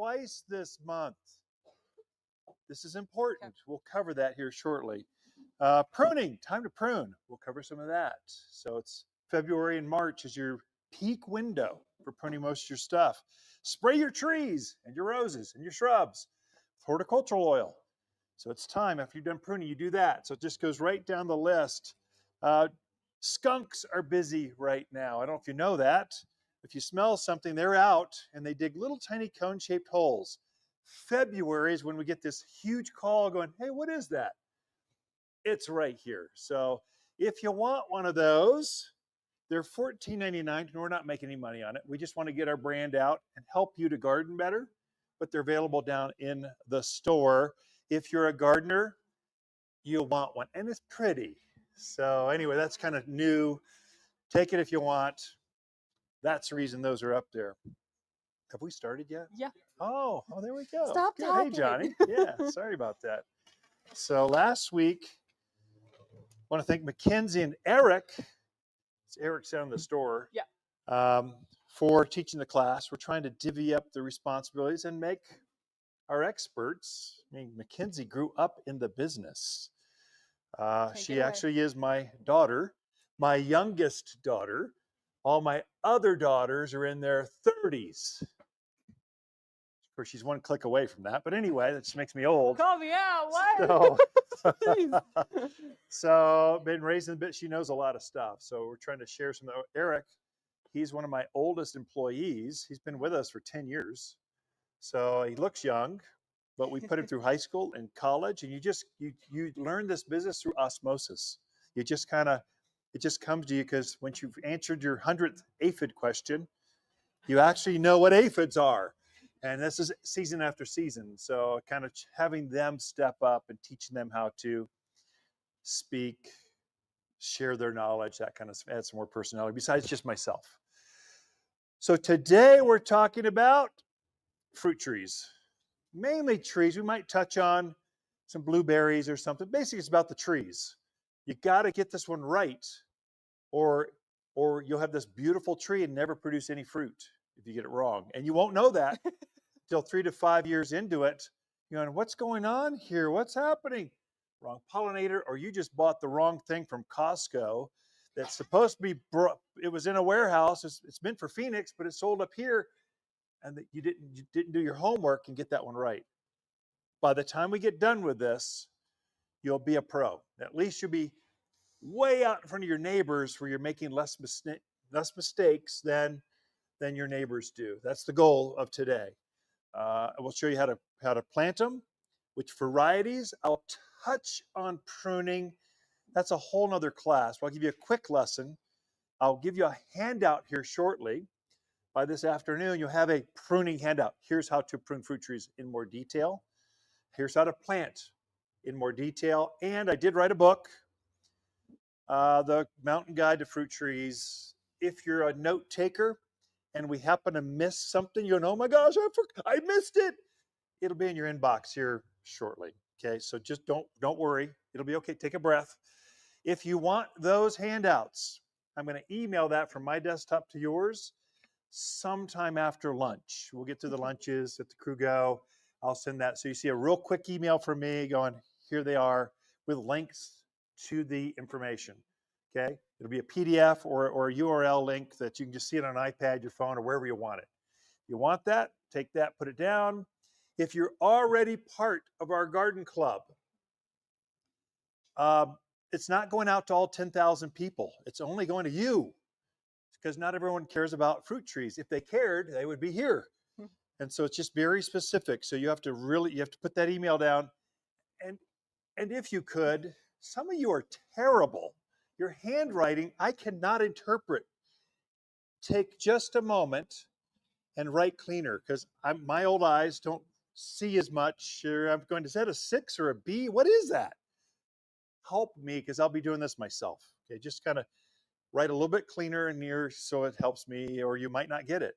twice this month. This is important. We'll cover that here shortly. Pruning, time to prune. We'll cover some of that. So it's February and March is your peak window for pruning most of your stuff. Spray your trees and your roses and your shrubs with horticultural oil. So it's time after you've done pruning, you do that. So it just goes right down the list. Skunks are busy right now. I don't know if you know that. If you smell something, they're out and they dig little tiny cone-shaped holes. February is when we get this huge call going, hey, what is that? It's right here. So if you want one of those, they're $14.99 and we're not making any money on it. We just want to get our brand out and help you to garden better, but they're available down in the store. If you're a gardener, you'll want one and it's pretty. So anyway, that's kind of new. Take it if you want. That's the reason those are up there. Have we started yet? Yeah. Oh, there we go. Stop Good. talking. Hey, Johnny. Yeah, sorry about that. So last week, I want to thank Mackenzie and Eric. It's Eric's down in the store. Yeah. For teaching the class. We're trying to divvy up the responsibilities and make our experts. I mean, Mackenzie grew up in the business. She actually is my daughter, my youngest daughter. All my other daughters are in their 30s. Of course, she's one click away from that. But anyway, that just makes me old. Call me out. What? So been raised in a bit. She knows a lot of stuff. So we're trying to share some. Eric, he's one of my oldest employees. He's been with us for 10 years. So he looks young, but we put him through high school and college. And you learn this business through osmosis. You just kind of, it just comes to you because once you've answered your 100th aphid question, you actually know what aphids are. And this is season after season. So kind of having them step up and teaching them how to speak, share their knowledge, that kind of adds some more personality besides just myself. So today we're talking about fruit trees, mainly trees. We might touch on some blueberries or something. Basically, it's about the trees. You got to get this one right, or you'll have this beautiful tree and never produce any fruit if you get it wrong. And you won't know that until 3 to 5 years into it. You're going, what's going on here? What's happening? Wrong pollinator, or you just bought the wrong thing from Costco that's supposed to be, it was in a warehouse. It's meant for Phoenix, but it's sold up here. And that you didn't do your homework and get that one right. By the time we get done with this, you'll be a pro. At least you'll be way out in front of your neighbors where you're making less mistakes than your neighbors do. That's the goal of today. I will show you how to plant them, which varieties. I'll touch on pruning. That's a whole nother class. I'll give you a quick lesson. I'll give you a handout here shortly. By this afternoon, you'll have a pruning handout. Here's how to prune fruit trees in more detail. Here's how to plant in more detail. And I did write a book, The Mountain Guide to Fruit Trees. If you're a note taker and we happen to miss something, you're going, oh my gosh, I missed it. It'll be in your inbox here shortly. Okay, so just don't worry. It'll be okay. Take a breath. If you want those handouts, I'm going to email that from my desktop to yours sometime after lunch. We'll get to the lunches at the crew go. I'll send that. So you see a real quick email from me going, here they are with links to the information. Okay. It'll be a PDF or a URL link that you can just see it on an iPad, your phone, or wherever you want it. You want that, take that, put it down. If you're already part of our garden club, it's not going out to all 10,000 people. It's only going to you. Because not everyone cares about fruit trees. If they cared, they would be here. And so it's just very specific. So you have to put that email down. And if you could, some of you are terrible. Your handwriting, I cannot interpret. Take just a moment and write cleaner because my old eyes don't see as much. I'm going, is that a 6 or a B? What is that? Help me because I'll be doing this myself. Okay, just kind of write a little bit cleaner and near so it helps me, or you might not get it.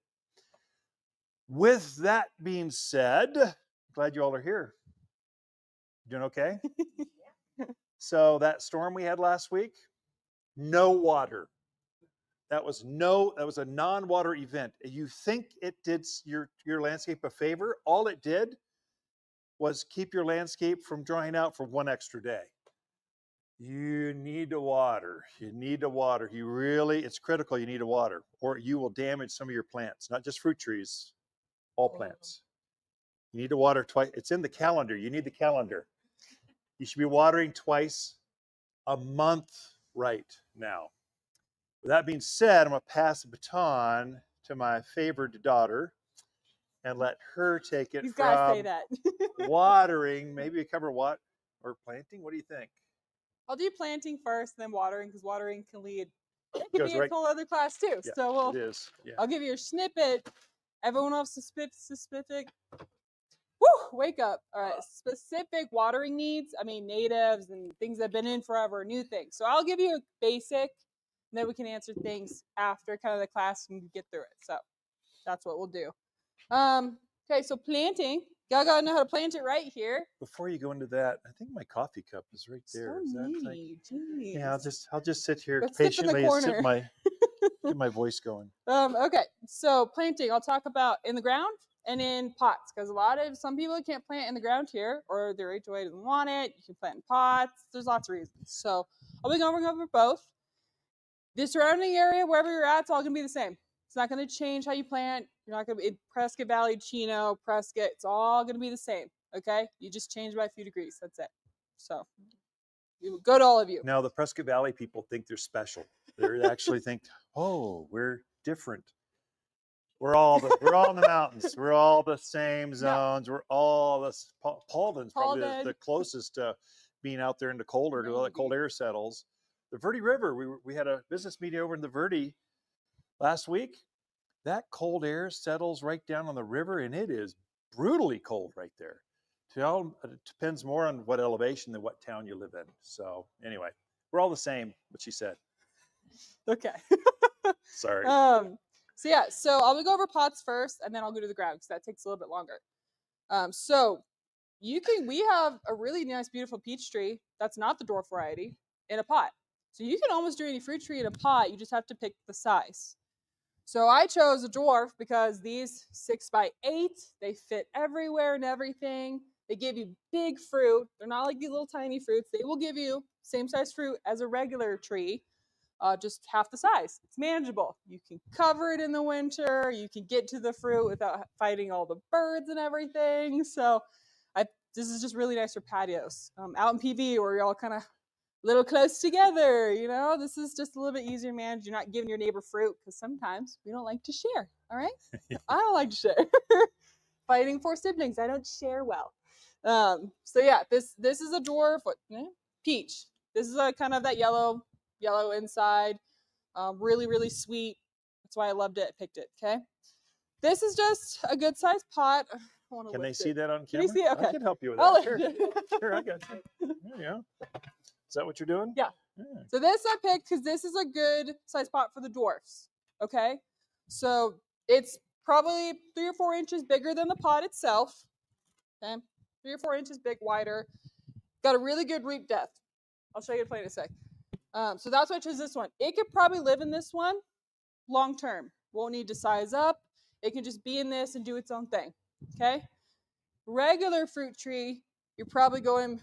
With that being said, glad you all are here. Doing okay? So that storm we had last week, no water. was a non-water event. You think it did your landscape a favor? All it did was keep your landscape from drying out for one extra day. You need to water. You need to water. It's critical you need to water, or you will damage some of your plants, not just fruit trees, all plants. You need to water twice. It's in the calendar. You need the calendar. You should be watering twice a month right now. With that being said, I'm going to pass the baton to my favored daughter and let her take it from watering. Maybe we cover what or planting. What do you think? I'll do planting first, then watering, because watering can lead. It can be a whole other class too. Yeah, so it is. Yeah. I'll give you a snippet. Everyone else specific. Woo! Wake up. All right. Specific watering needs. I mean, natives and things that have been in forever, new things. So I'll give you a basic, and then we can answer things after kind of the class and get through it. So that's what we'll do. Okay, so planting. Y'all gotta know how to plant it right here. Before you go into that, I think my coffee cup is right there. So neat. Yeah, I'll just sit here patiently and get my voice going. Okay, so planting. I'll talk about in the ground and in pots, because some people can't plant in the ground here, or their HOA doesn't want it. You can plant in pots. There's lots of reasons. So I'll be going over both. The surrounding area, wherever you're at, it's all gonna be the same. It's not going to change how you plant. You're not going to be Prescott Valley, Chino, Prescott. It's all going to be the same. Okay? You just change by a few degrees. That's it. So, good to all of you. Now, the Prescott Valley people think they're special. They actually think, oh, we're different. We're all in the mountains. We're all the same zones. We're all this. Paulden's probably the closest to being out there in the colder, because all that cold air settles. The Verde River. We had a business meeting over in the Verde last week. That cold air settles right down on the river, and it is brutally cold right there. So it depends more on what elevation than what town you live in. So anyway, we're all the same, what she said. Okay. Sorry. So I'll go over pots first, and then I'll go to the ground, because that takes a little bit longer. So we have a really nice, beautiful peach tree that's not the dwarf variety in a pot. So you can almost do any fruit tree in a pot. You just have to pick the size. So I chose a dwarf because these 6x8, they fit everywhere and everything. They give you big fruit. They're not like these little tiny fruits. They will give you same size fruit as a regular tree, just half the size. It's manageable. You can cover it in the winter. You can get to the fruit without fighting all the birds and everything. So this is just really nice for patios. Out in PV, where you're all kind of little close together, this is just a little bit easier to manage. You're not giving your neighbor fruit, because sometimes we don't like to share. All right. I don't like to share. Fighting for siblings, I don't share well. So yeah, this is a dwarf peach. This is a kind of that yellow inside, really, really sweet. That's why I loved it. I picked it. Okay, this is just a good sized pot. Can they see that on camera? Can you see it? Okay. I can help you with that. Sure, I got you. There you go. Is that what you're doing? Yeah. So this I picked because this is a good size pot for the dwarfs. Okay. So it's probably 3 or 4 inches bigger than the pot itself. Okay. 3 or 4 inches wider. Got a really good root depth. I'll show you the plant in a sec. So that's why I chose this one. It could probably live in this one long term. Won't need to size up. It can just be in this and do its own thing. Okay. Regular fruit tree, you're probably going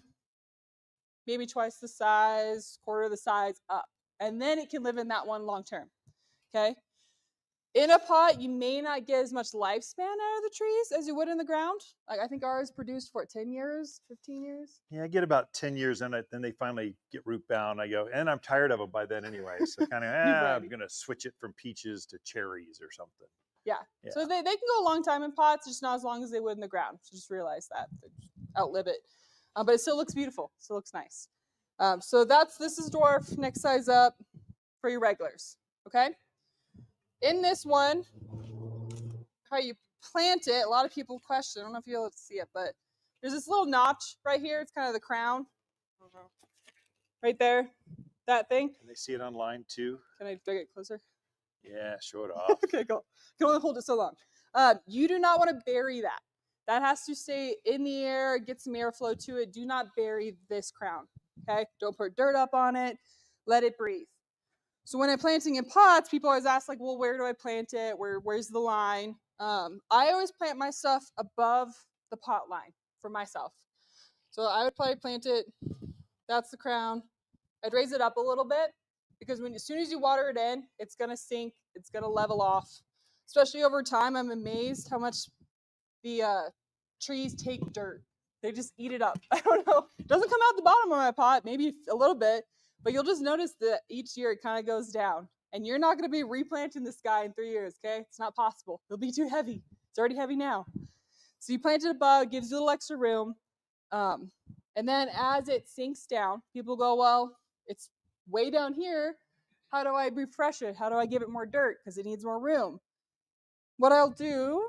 maybe twice the size, quarter the size up. And then it can live in that one long term. Okay? In a pot, you may not get as much lifespan out of the trees as you would in the ground. Like I think ours produced for 10 years, 15 years. Yeah, I get about 10 years, and then they finally get root bound. I go, and I'm tired of them by then anyway. So kind of, I'm going to switch it from peaches to cherries or something. Yeah. So they can go a long time in pots, just not as long as they would in the ground. So just realize that. They outlive it. But it still looks beautiful. Still looks nice. So this is dwarf. Next size up for your regulars. Okay. In this one, how you plant it, a lot of people question. I don't know if you'll be able to see it, but there's this little notch right here. It's kind of the crown. Right there. That thing. Can they see it online too? Can I drag it closer? Yeah, show it off. Okay, cool. Can only hold it so long. You do not want to bury that. That has to stay in the air, get some airflow to it. Do not bury this crown, okay? Don't put dirt up on it. Let it breathe. So when I'm planting in pots, people always ask like, well, where do I plant it? Where's the line? I always plant my stuff above the pot line for myself. So I would probably plant it, that's the crown. I'd raise it up a little bit because as soon as you water it in, it's gonna sink, it's gonna level off. Especially over time, I'm amazed how much the trees take dirt. They just eat it up. I don't know. It doesn't come out the bottom of my pot, maybe a little bit, but you'll just notice that each year it kind of goes down. And you're not going to be replanting this guy in 3 years, okay? It's not possible. It'll be too heavy. It's already heavy now. So you plant it above, gives you a little extra room. And then as it sinks down, people go, well, it's way down here. How do I refresh it? How do I give it more dirt? Because it needs more room. What I'll do...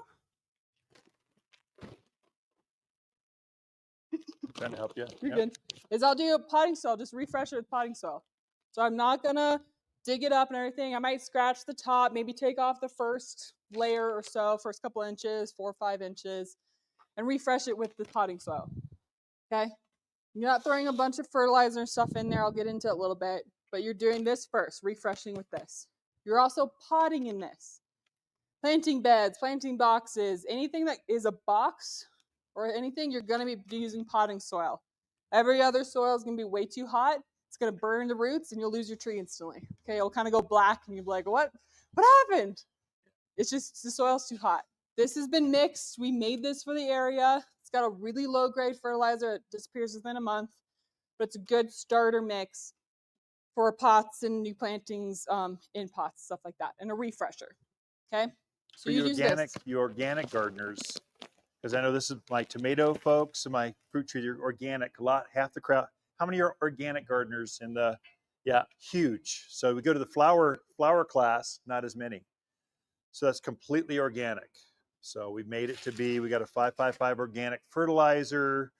Trying to help you. You're good. Is I'll do a potting soil, just refresh it with potting soil. So I'm not gonna dig it up and everything. I might scratch the top, maybe take off the first layer or so, first couple inches, 4 or 5 inches, and refresh it with the potting soil. Okay? You're not throwing a bunch of fertilizer and stuff in there. I'll get into it a little bit, but you're doing this first, refreshing with this. You're also potting in this. Planting beds, planting boxes, anything that is a box or anything, you're going to be using potting soil. Every other soil is going to be way too hot. It's going to burn the roots and you'll lose your tree instantly. Okay, it'll kind of go black and you'll be like, what happened? It's just the soil's too hot. This has been mixed. We made this for the area. It's got a really low grade fertilizer. It disappears within a month, but it's a good starter mix for pots and new plantings in pots, stuff like that, and a refresher. Okay, so For you organic gardeners, because I know this is my tomato folks and my fruit trees are organic. Half the crowd. How many are organic gardeners in the? Yeah, huge. So we go to the flower class, not as many. So that's completely organic. So we made it to be. We got a 555 organic fertilizer.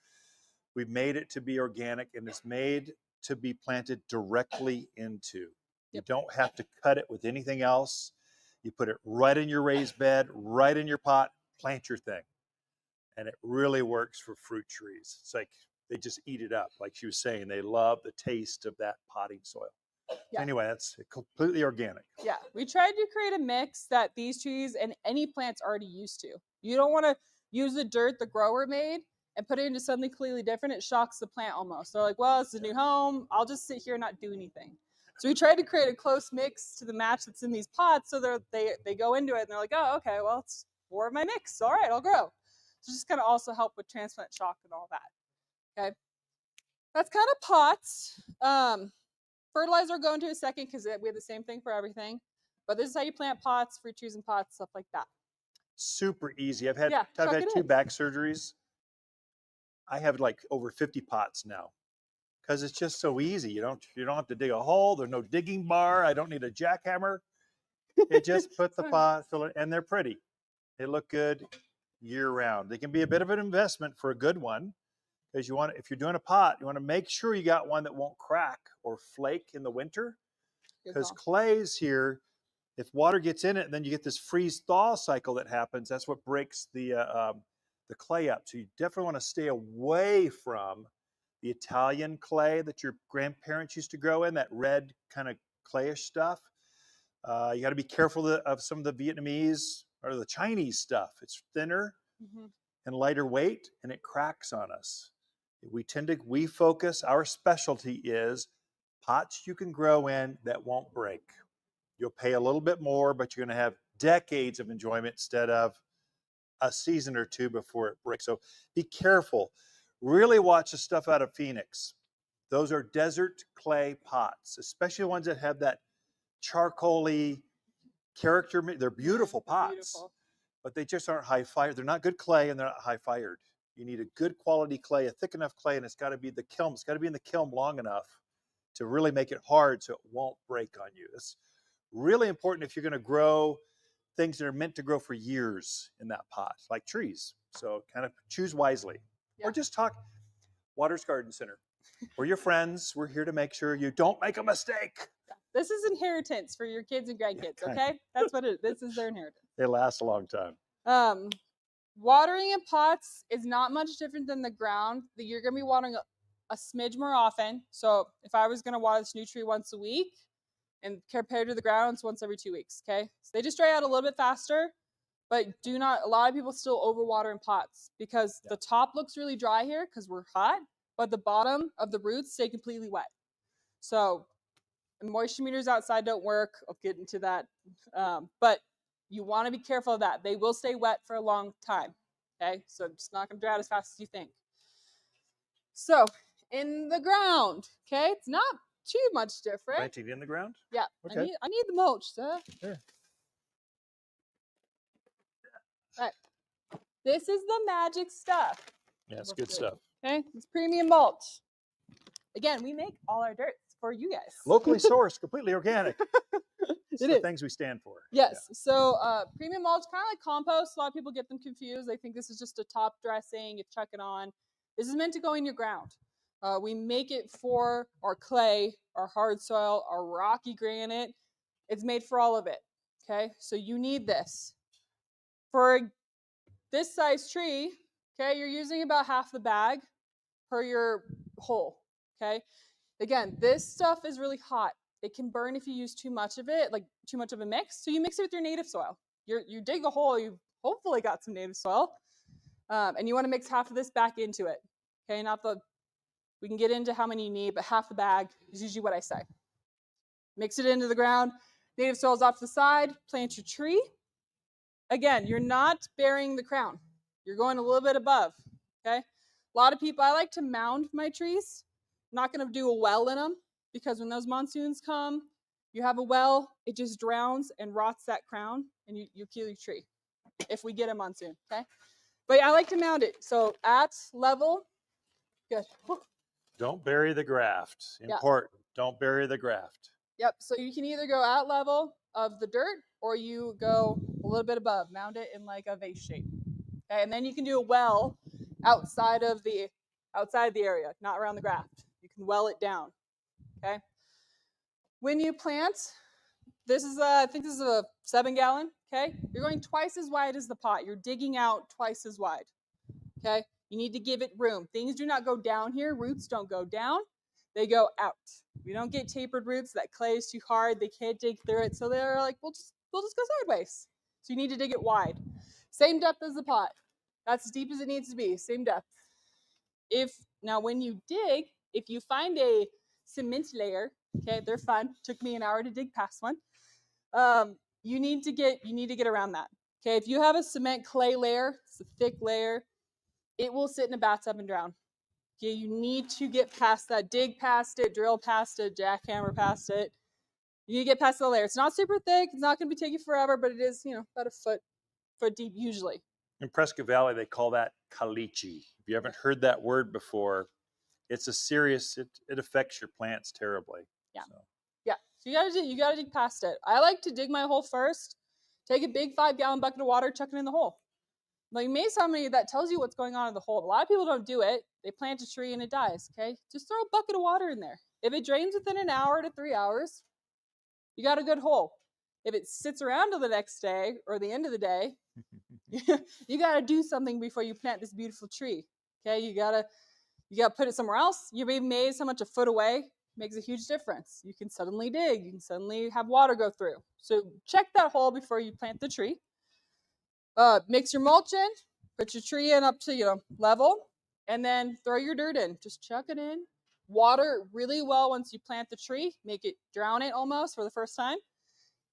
We've made it to be organic, and it's made to be planted directly into. You don't have to cut it with anything else. You put it right in your raised bed, right in your pot, plant your thing. And it really works for fruit trees. It's like they just eat it up. Like she was saying, they love the taste of that potting soil. Yeah. Anyway, that's completely organic. Yeah, we tried to create a mix that these trees and any plants already used to. You don't want to use the dirt the grower made and put it into something completely different. It shocks the plant almost. They're like, well, it's a new home. I'll just sit here and not do anything. So we tried to create a close mix to the match that's in these pots so they go into it and they're like, oh, okay, well, it's more of my mix. All right, I'll grow. So just kind of also help with transplant shock and all that. Okay, that's kind of pots. Fertilizer will go into a second because we have the same thing for everything. But this is how you plant pots, fruit trees and pots, stuff like that. Super easy. I've had 2 back surgeries. I have like over 50 pots now because it's just so easy. You don't have to dig a hole. There's no digging bar. I don't need a jackhammer. It just put the pot, fill it, and they're pretty. They look good year round. They can be a bit of an investment for a good one because if you're doing a pot, you want to make sure you got one that won't crack or flake in the winter. Because clays here, if water gets in it, then you get this freeze-thaw cycle that happens. That's what breaks the clay up. So you definitely want to stay away from the Italian clay that your grandparents used to grow in, that red kind of clayish stuff. You got to be careful of some of the Vietnamese or the Chinese stuff. It's thinner and lighter weight, and it cracks on us. We focus, our specialty is pots you can grow in that won't break. You'll pay a little bit more, but you're going to have decades of enjoyment instead of a season or 2 before it breaks. So be careful. Really watch the stuff out of Phoenix. Those are desert clay pots, especially the ones that have that charcoaly character. They're beautiful pots, but they just aren't high fired. They're not good clay and they're not high fired. You need a good quality clay, a thick enough clay, and it's got to be the kiln. It's got to be in the kiln long enough to really make it hard so it won't break on you. It's really important if you're going to grow things that are meant to grow for years in that pot, like trees. So kind of choose wisely. Or just talk. Waters Garden Center. We're your friends. We're here to make sure you don't make a mistake. This is inheritance for your kids and grandkids, okay? That's what it is. This is their inheritance. They last a long time. Watering in pots is not much different than the ground. You're going to be watering a smidge more often. So if I was going to water this new tree once a week, And compared to the ground, it's once every 2 weeks. Okay, so they just dry out a little bit faster, but do not. A lot of people still overwater in pots because the top looks really dry here because we're hot, but the bottom of the roots stay completely wet. So moisture meters outside don't work. I'll get into that, but you want to be careful of that. They will stay wet for a long time. Okay, so it's not going to dry out as fast as you think. So in the ground, okay, it's not too much different. Planting in the ground? Yeah. Okay. I need the mulch, sir. Sure. All right. This is the magic stuff. Yeah, it's good stuff. Okay, it's premium mulch. Again, we make all our dirt for you guys. Locally sourced, completely organic. It's It the is. things we stand for. Yes. Yeah. So premium mulch, kind of like compost. A lot of people get them confused. They think this is just a top dressing. You chuck it on. This is meant to go in your ground. We make it for our clay, our hard soil, our rocky granite. It's made for all of it. Okay, so you need this. For this size tree, okay, you're using about half the bag per your hole. Okay, again, this stuff is really hot. It can burn if you use too much of it, like too much of a mix. So you mix it with your native soil. You dig a hole, you've hopefully got some native soil, and you want to mix half of this back into it. Okay, we can get into how many you need, but half the bag is usually what I say. Mix it into the ground. Native soil's off to the side. Plant your tree. Again, you're not burying the crown. You're going a little bit above. Okay. A lot of people, I like to mound my trees. I'm not going to do a well in them because when those monsoons come, you have a well, it just drowns and rots that crown, and you kill your tree if we get a monsoon. Okay. But I like to mound it. So at level, good. Don't bury the graft. Important. Yeah. Don't bury the graft. Yep. So you can either go at level of the dirt or you go a little bit above, mound it in like a vase shape. Okay. And then you can do a well outside of the area, not around the graft. You can well it down. Okay. When you plant, I think this is a 7-gallon. Okay. You're going twice as wide as the pot. You're digging out twice as wide. Okay. You need to give it room. Things do not go down here. Roots don't go down. They go out. We don't get tapered roots. That clay is too hard. They can't dig through it. So they're like, we'll just go sideways. So you need to dig it wide. Same depth as the pot. That's as deep as it needs to be. Same depth. Now when you dig, if you find a cement layer, okay, they're fun. Took me an hour to dig past one. You need to get around that. Okay, if you have a cement clay layer, it's a thick layer, it will sit in a bathtub and drown. Okay, you need to get past that. Dig past it, drill past it, jackhammer past it. You need to get past the layer. It's not super thick. It's not going to be taking forever, but it is, about a foot deep usually. In Prescott Valley, they call that caliche. If you haven't heard that word before, it's a serious. It affects your plants terribly. Yeah. Yeah. So you gotta dig past it. I like to dig my hole first. Take a big 5-gallon bucket of water, chuck it in the hole. Like, maybe somebody that tells you what's going on in the hole. A lot of people don't do it. They plant a tree and it dies. Okay, just throw a bucket of water in there. If it drains within an hour to 3 hours, you got a good hole. If it sits around till the next day or the end of the day, you got to do something before you plant this beautiful tree. Okay, you gotta put it somewhere else. You've been amazed how much a foot away makes a huge difference. You can suddenly dig. You can suddenly have water go through. So check that hole before you plant the tree. Mix your mulch in, put your tree in up to level, and then throw your dirt in. Just chuck it in. Water it really well once you plant the tree. Make it drown it almost for the first time.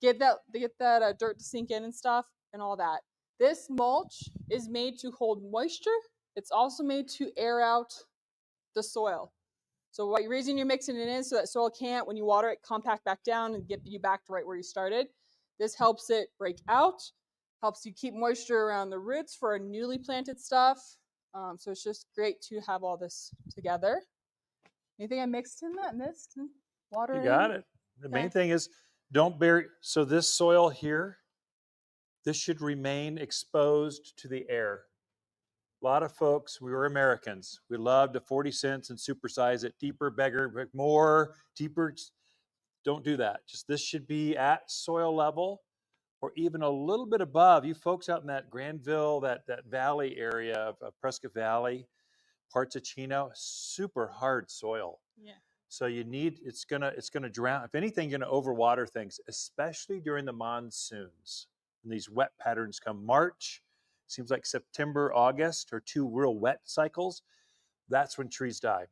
Get that dirt to sink in and stuff and all that. This mulch is made to hold moisture. It's also made to air out the soil. So the reason you're mixing it in so that soil can't, when you water it, compact back down and get you back to right where you started. This helps it break out. Helps you keep moisture around the roots for a newly planted stuff. So it's just great to have all this together. Anything I mixed in that? Missed? Water? You got it. The main thing is don't bury. So this soil here, this should remain exposed to the air. A lot of folks, we were Americans. We love to 40 cents and supersize it. Deeper, bigger, more, deeper. Don't do that. Just this should be at soil level, or even a little bit above. You folks out in that Granville, that valley area of Prescott Valley, parts of Chino, super hard soil. Yeah. So you need, it's gonna drown. If anything, you're gonna overwater things, especially during the monsoons. When these wet patterns come, March, seems like September, August are two real wet cycles. That's when trees die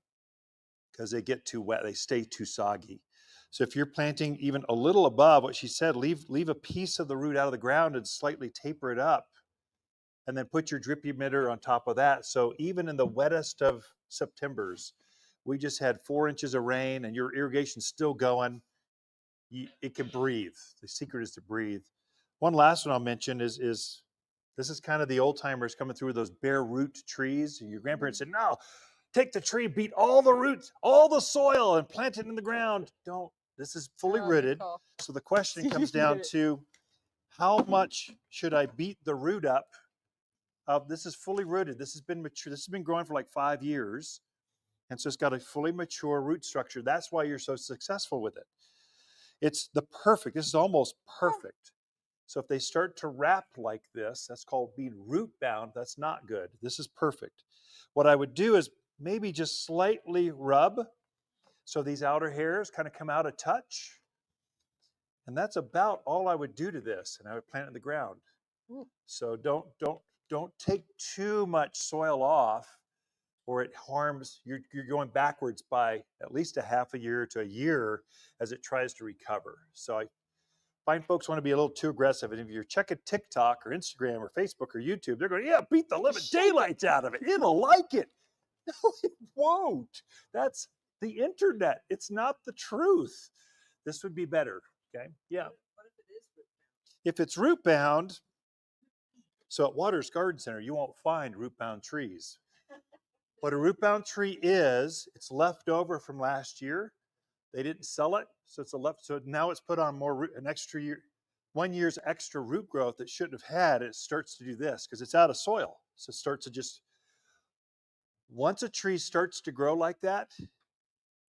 because they get too wet, they stay too soggy. So if you're planting even a little above what she said, leave a piece of the root out of the ground and slightly taper it up, and then put your drip emitter on top of that. So even in the wettest of Septembers, we just had 4 inches of rain and your irrigation's still going. It can breathe. The secret is to breathe. One last one I'll mention is this is kind of the old timers coming through those bare root trees. Your grandparents said, no, take the tree, beat all the roots, all the soil, and plant it in the ground. Don't. This is fully rooted. So the question comes down to, how much should I beat the root up? This is fully rooted. This has been mature. This has been growing for like 5 years. And so it's got a fully mature root structure. That's why you're so successful with it. It's the perfect, this is almost perfect. So if they start to wrap like this, that's called being root bound. That's not good. This is perfect. What I would do is maybe just slightly rub so these outer hairs kind of come out a touch. And that's about all I would do to this. And I would plant it in the ground. So don't take too much soil off, or it harms, you're going backwards by at least a half a year to a year as it tries to recover. So I find folks want to be a little too aggressive. And if you're checking TikTok or Instagram or Facebook or YouTube, they're going, yeah, beat the living daylights out of it. It'll like it. No, it won't. That's the internet. It's not the truth. This would be better. Okay. Yeah. What if it is root bound? If it's root bound, so at Waters Garden Center, you won't find root bound trees. What a root bound tree is, it's left over from last year. They didn't sell it, so it's so now it's put on more root, an extra year, 1 year's extra root growth it shouldn't have had. It starts to do this because it's out of soil. So it starts to just, once a tree starts to grow like that,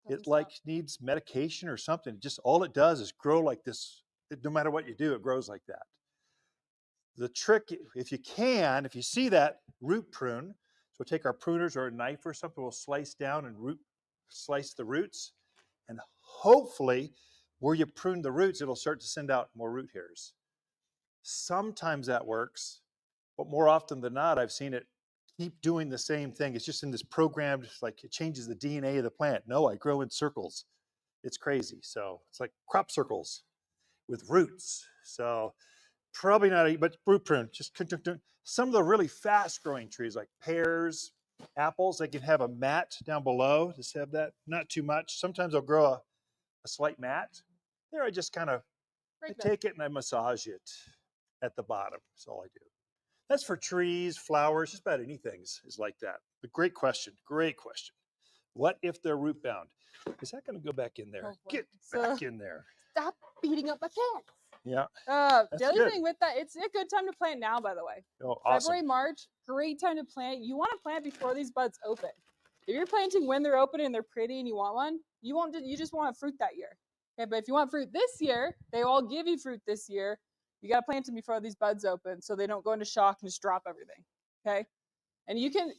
it like needs medication or something. Just all it does is grow like this. No matter what you do, it grows like that. The trick, if you see that, root prune. So take our pruners or a knife or something, we'll slice down and slice the roots. And hopefully, where you prune the roots, it'll start to send out more root hairs. Sometimes that works, but more often than not, I've seen it keep doing the same thing. It's just in this programmed, like it changes the DNA of the plant. No, I grow in circles. It's crazy. So it's like crop circles with roots. So probably not, but root prune. Just some of the really fast growing trees like pears, apples, they can have a mat down below. Just have that, not too much. Sometimes I'll grow a slight mat. There I just kind of take it and I massage it at the bottom. That's all I do. That's for trees, flowers, just about anything is like that. But great question. Great question. What if they're root bound? Is that going to go back in there? Get back in there. Stop beating up my plants. Yeah. The other thing with that, it's a good time to plant now, by the way. Oh, awesome. February, March, great time to plant. You want to plant before these buds open. If you're planting when they're open and they're pretty and you want one, you just want fruit that year. Okay, but if you want fruit this year, they all give you fruit this year. You got to plant them before these buds open so they don't go into shock and just drop everything. Okay, and you can,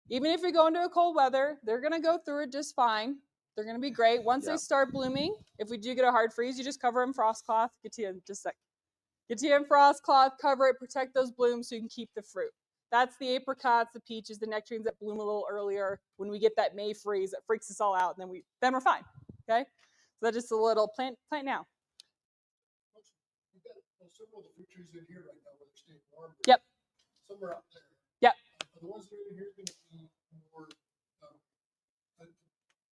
even if you go into a cold weather, they're gonna go through it just fine. They're gonna be great. Once they start blooming, if we do get a hard freeze, you just cover them frost cloth. Get to you in just a sec. Get to you in frost cloth, cover it, protect those blooms so you can keep the fruit. That's the apricots, the peaches, the nectarines that bloom a little earlier. When we get that May freeze, that freaks us all out, and then we're fine. Okay, so that's just a little plant now. You've got several of the fruit trees in here right now where they're staying warm. Yep. Some are out there. Yep. Are the ones that are in here going to be more?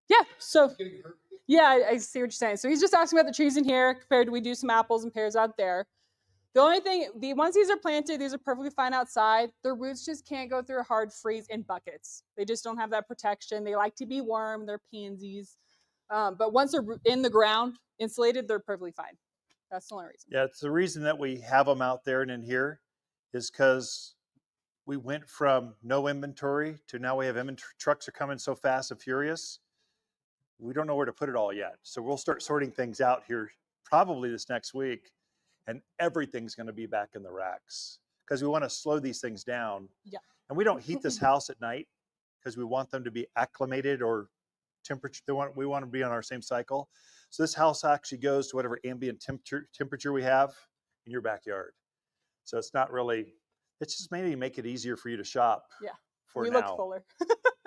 Yeah. So. Yeah, I see what you're saying. So he's just asking about the trees in here compared to we do some apples and pears out there. The only thing, once these are planted, these are perfectly fine outside. Their roots just can't go through a hard freeze in buckets. They just don't have that protection. They like to be warm. They're pansies. But once they're in the ground, insulated, they're perfectly fine. That's the only reason. Yeah, it's the reason that we have them out there and in here is because we went from no inventory to now we have inventory. Trucks are coming so fast and furious. We don't know where to put it all yet. So we'll start sorting things out here probably this next week, and everything's going to be back in the racks because we want to slow these things down. Yeah. And we don't heat this house at night because we want them to be acclimated or temperature. We want to be on our same cycle. So this house actually goes to whatever ambient temperature we have in your backyard. So it's not really, it's just mainly to make it easier for you to shop. Yeah. For we now. look fuller.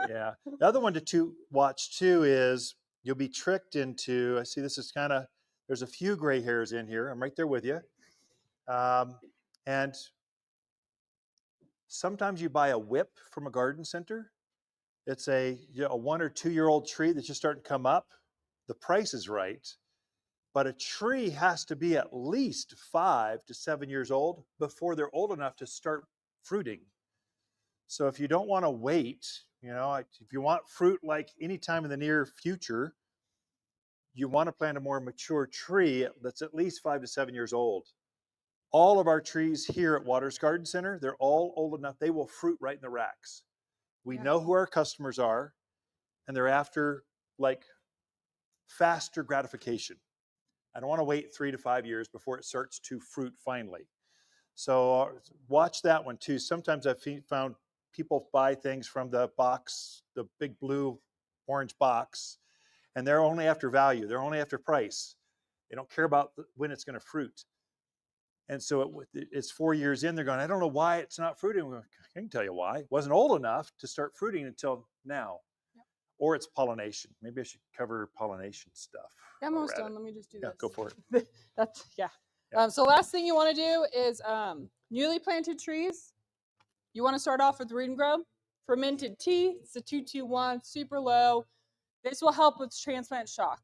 Yeah. The other one to watch too is you'll be tricked into, I see this is kind of, there's a few gray hairs in here. I'm right there with you. And sometimes you buy a whip from a garden center. It's a 1 or 2 year old tree that's just starting to come up. The price is right, but a tree has to be at least 5 to 7 years old before they're old enough to start fruiting. So if you don't want to wait, if you want fruit like anytime in the near future, you want to plant a more mature tree that's at least 5 to 7 years old. All of our trees here at Waters Garden Center, they're all old enough. They will fruit right in the racks. We know who our customers are, and they're after like faster gratification. I don't want to wait 3 to 5 years before it starts to fruit finally. So watch that one too. Sometimes I've found people buy things from the box, the big blue orange box, and they're only after value. They're only after price. They don't care about when it's going to fruit. And so it's 4 years in, they're going, I don't know why it's not fruiting. I can tell you why. It wasn't old enough to start fruiting until now. Yep. Or it's pollination. Maybe I should cover pollination stuff. Yeah, I'm almost done. Let me just do this. Go for it. That's, yeah. So last thing you want to do is newly planted trees. You want to start off with root and grow. Fermented tea, it's a 221, super low. This will help with transplant shock.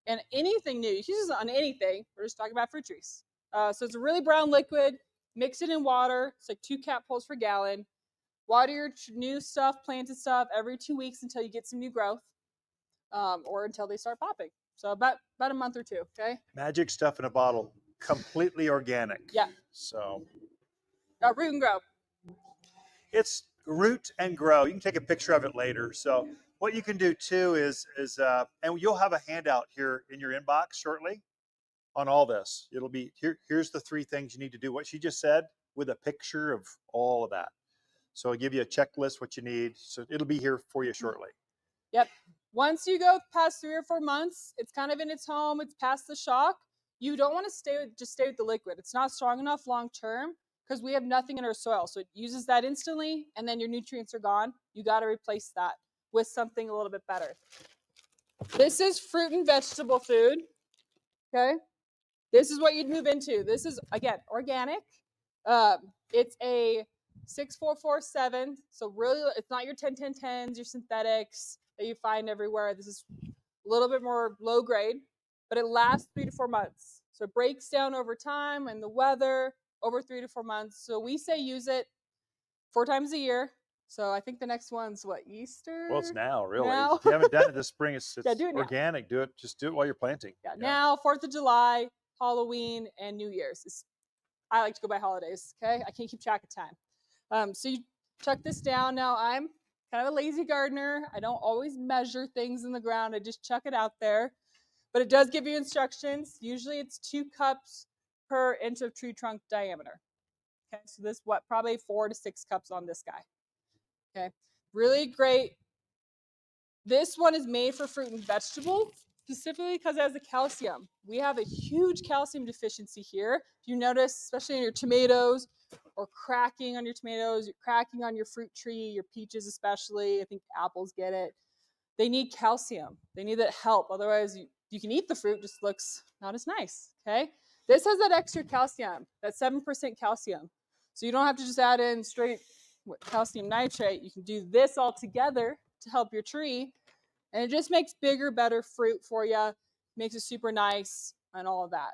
And anything new, you can use it on anything. We're just talking about fruit trees. So it's a really brown liquid. Mix it in water. It's like 2 capfuls per gallon. Water your new stuff, planted stuff, every 2 weeks until you get some new growth, or until they start popping. So about a month or 2. Okay. Magic stuff in a bottle, completely organic. Yeah. So. Root and grow. It's root and grow. You can take a picture of it later. So what you can do too is and you'll have a handout here in your inbox shortly on all this. It'll be here's the 3 things you need to do. What she just said with a picture of all of that. So I'll give you a checklist, what you need. So it'll be here for you shortly. Yep. Once you go past 3 or 4 months, it's kind of in its home. It's past the shock. You don't want to just stay with the liquid. It's not strong enough long term because we have nothing in our soil. So it uses that instantly, and then your nutrients are gone. You got to replace that with something a little bit better. This is fruit and vegetable food. Okay. This is what you'd move into. This is, again, organic. It's a 6447. So really, it's not your 10-10-10s, your synthetics that you find everywhere. This is a little bit more low grade, but it lasts 3 to 4 months. So it breaks down over time and the weather over 3 to 4 months. So we say use it 4 times a year. So I think the next one's what, Easter? Well, it's now, really. Now. If you haven't done it this spring, it's do it organic. Now. Just do it while you're planting. Yeah, now, 4th of July, Halloween, and New Year's. I like to go by holidays, okay? I can't keep track of time. So you chuck this down. Now, I'm kind of a lazy gardener. I don't always measure things in the ground. I just chuck it out there. But it does give you instructions. Usually it's 2 cups per inch of tree trunk diameter. Okay, so this, probably 4 to 6 cups on this guy. Okay, really great. This one is made for fruit and vegetables, specifically because it has the calcium. We have a huge calcium deficiency here. If you notice, especially in your tomatoes, or cracking on your tomatoes, cracking on your fruit tree, your peaches especially, I think apples get it. They need calcium. They need that help. Otherwise, you can eat the fruit, just looks not as nice, okay? This has that extra calcium, that 7% calcium. So you don't have to just add in straight calcium nitrate. You can do this all together to help your tree, and it just makes bigger, better fruit for you, makes it super nice, and all of that.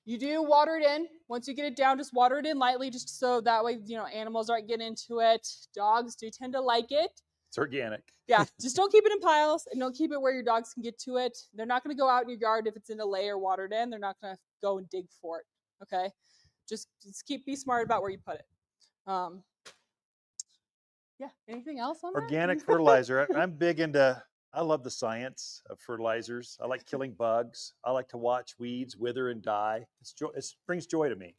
You do water it in. Once you get it down, just water it in lightly, just so that way, animals aren't getting into it. Dogs do tend to like it. It's organic. Yeah, just don't keep it in piles, and don't keep it where your dogs can get to it. They're not going to go out in your yard if it's in a layer watered in. They're not going to go and dig for it, okay? Just be smart about where you put it. Yeah, anything else on that? Organic fertilizer. I'm big into, I love the science of fertilizers. I like killing bugs. I like to watch weeds wither and die. It brings joy to me.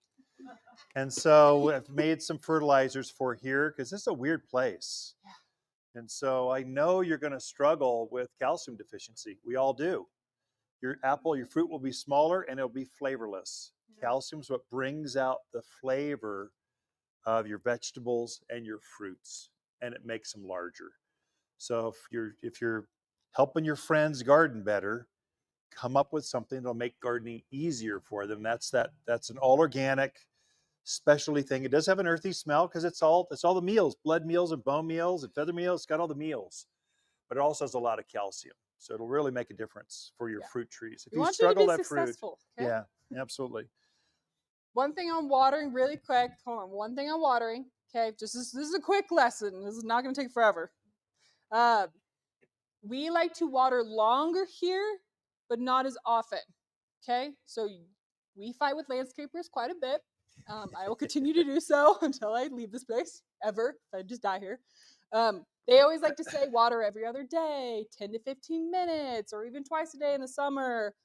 And so I've made some fertilizers for here because this is a weird place. Yeah. And so I know you're going to struggle with calcium deficiency. We all do. Your apple, your fruit will be smaller and it'll be flavorless. Calcium is what brings out the flavor of your vegetables and your fruits, and it makes them larger. So if you're helping your friends garden better, come up with something that'll make gardening easier for them. That's an all organic specialty thing. It does have an earthy smell because it's all the meals, blood meals and bone meals and feather meals. It's got all the meals, but it also has a lot of calcium. So it'll really make a difference for your fruit trees. If We you want you to struggle be that fruit, successful. Okay? yeah, absolutely. One thing on watering, really quick. Hold on. One thing on watering. Okay, this is a quick lesson. This is not going to take forever. We like to water longer here, but not as often. Okay, so we fight with landscapers quite a bit. I will continue to do so until I leave this place, ever. If I just die here. They always like to say water every other day, 10 to 15 minutes, or even twice a day in the summer.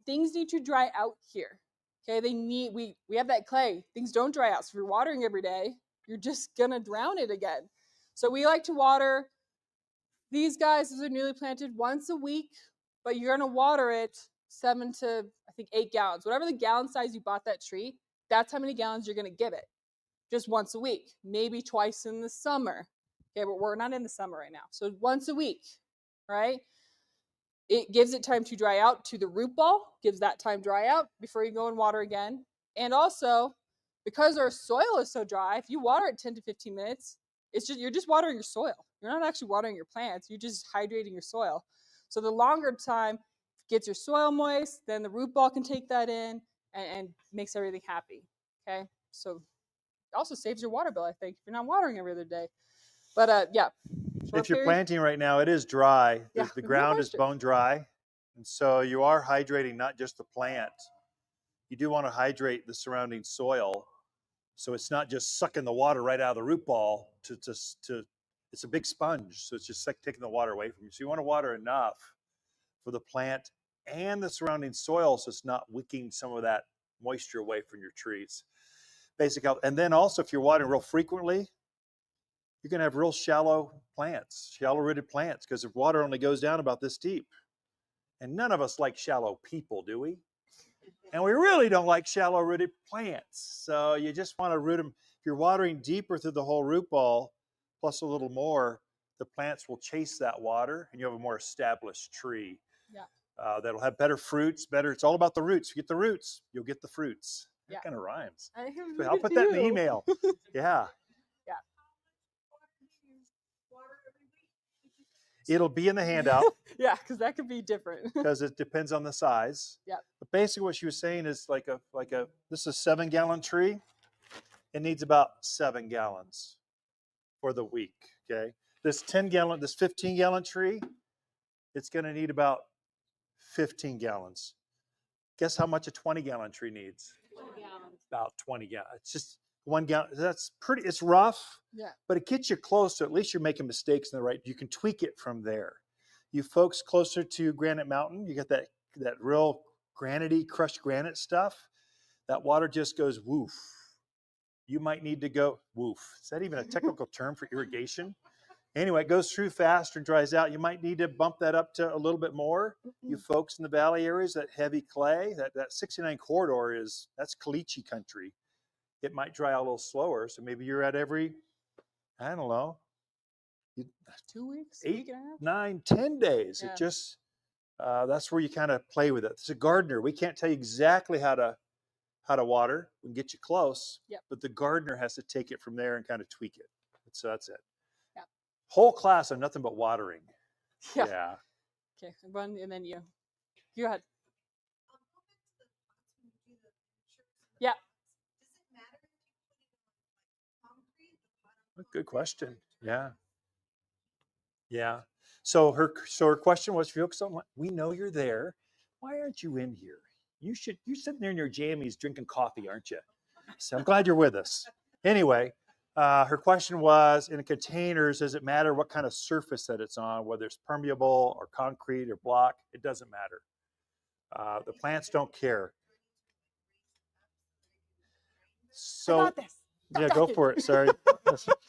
Things need to dry out here. Okay, we have that clay. Things don't dry out. So if you're watering every day, you're just gonna drown it again. So we like to water these guys as they're newly planted once a week, but you're gonna water it 7 to I think 8 gallons. Whatever the gallon size you bought that tree, that's how many gallons you're gonna give it. Just once a week, maybe twice in the summer. Okay, but we're not in the summer right now. So once a week, right? It gives it time to dry out to the root ball, gives that time dry out before you go and water again. And also, because our soil is so dry, if you water it 10 to 15 minutes, you're just watering your soil. You're not actually watering your plants, you're just hydrating your soil. So the longer time gets your soil moist, then the root ball can take that in and makes everything happy. Okay? So it also saves your water bill, I think, if you're not watering every other day. But yeah. If you're planting right now, it is dry. The ground is bone dry. And so you are hydrating not just the plant. You do want to hydrate the surrounding soil. So it's not just sucking the water right out of the root ball it's a big sponge. So it's just like taking the water away from you. So you want to water enough for the plant and the surrounding soil so it's not wicking some of that moisture away from your trees. Basic health. And then also if you're watering real frequently, you're going to have real shallow plants, shallow rooted plants, because the water only goes down about this deep. And none of us like shallow people, do we? And we really don't like shallow rooted plants. So you just want to root them. If you're watering deeper through the whole root ball, plus a little more, the plants will chase that water and you have a more established tree. Yeah. That'll have better fruits, it's all about the roots. If you get the roots, you'll get the fruits. That kind of rhymes. I'll put that in the email. Yeah. It'll be in the handout. Yeah, because that could be different. Because it depends on the size. Yeah. But basically what she was saying is this is a 7-gallon tree. It needs about 7 gallons for the week. Okay. This 15-gallon tree, it's going to need about 15 gallons. Guess how much a 20-gallon tree needs? 20 gallons. About 20 gallons. It's just 1 gallon. That's pretty, it's rough. Yeah. But it gets you close, so at least you're making mistakes in the right. You can tweak it from there. You folks closer to Granite Mountain, you got that real granity, crushed granite stuff. That water just goes woof. You might need to go woof. Is that even a technical term for irrigation? Anyway, it goes through faster and dries out. You might need to bump that up to a little bit more. You folks in the valley areas, that heavy clay, that 69 corridor that's caliche country. It might dry out a little slower. So maybe you're at every, I don't know, 2 weeks, 8, week and a half? 9, 10 days. Yeah. It just, that's where you kind of play with it. It's a gardener. We can't tell you exactly how to water. We can get you close, but the gardener has to take it from there and kind of tweak it. So that's it. Yeah. Whole class on nothing but watering. Yeah. Okay, run and then you. Go ahead. Yeah. Good question. Yeah. Yeah. So her question was, Felix, we know you're there. Why aren't you in here? You're sitting there in your jammies drinking coffee, aren't you? So I'm glad you're with us. Anyway, her question was, in containers, does it matter what kind of surface that it's on, whether it's permeable or concrete or block? It doesn't matter. The plants don't care. So, I got this. Yeah, go for it. Sorry.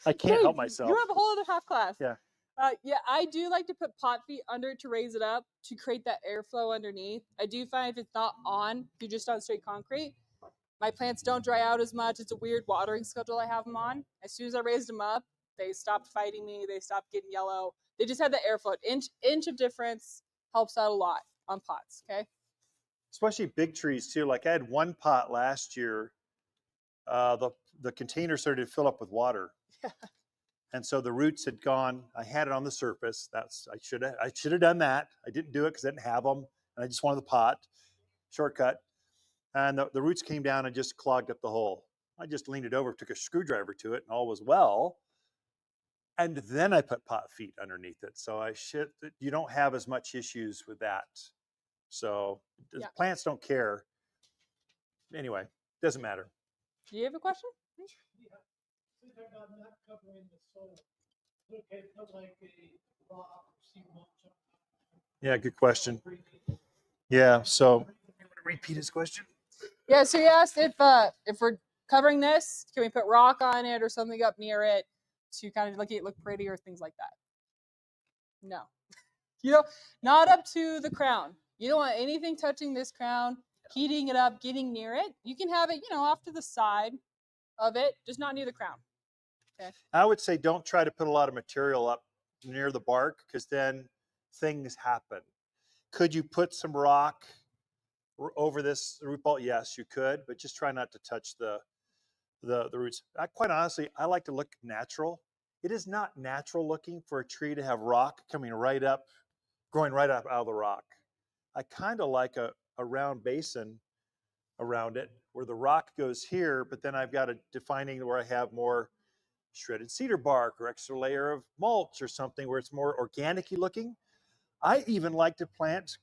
I can't Dave, help myself. You have a whole other half class. Yeah. Yeah, I do like to put pot feet under to raise it up to create that airflow underneath. I do find if it's not on, if you're just on straight concrete, my plants don't dry out as much. It's a weird watering schedule I have them on. As soon as I raised them up, they stopped fighting me. They stopped getting yellow. They just had the airflow. Inch of difference helps out a lot on pots. Okay. Especially big trees too. Like I had one pot last year. The container started to fill up with water. Yeah. And so the roots had gone. I had it on the surface. I should have done that. I didn't do it because I didn't have them, and I just wanted the pot. Shortcut. And the roots came down and just clogged up the hole. I just leaned it over, took a screwdriver to it, and all was well. And then I put pot feet underneath it. So you don't have as much issues with that. So Yeah. plants don't care. Anyway, doesn't matter. Do you have a question? Yeah. Since I'm not covering the soil, okay, put like a rock or sea mulch on top. Yeah, good question. Yeah, so you want to repeat his question? Yeah, so you asked if we're covering this, can we put rock on it or something up near it to kind of make it look pretty or things like that? No. Not up to the crown. You don't want anything touching this crown, heating it up, getting near it. You can have it, off to the side of it, just not near the crown. Okay. I would say don't try to put a lot of material up near the bark because then things happen. Could you put some rock over this root ball? Yes, you could, but just try not to touch the roots. Quite honestly, I like to look natural. It is not natural looking for a tree to have rock coming right up, growing right up out of the rock. I kind of like a round basin around it where the rock goes here, but then I've got a defining where I have more shredded cedar bark or extra layer of mulch or something where it's more organic-y looking. I even like to plant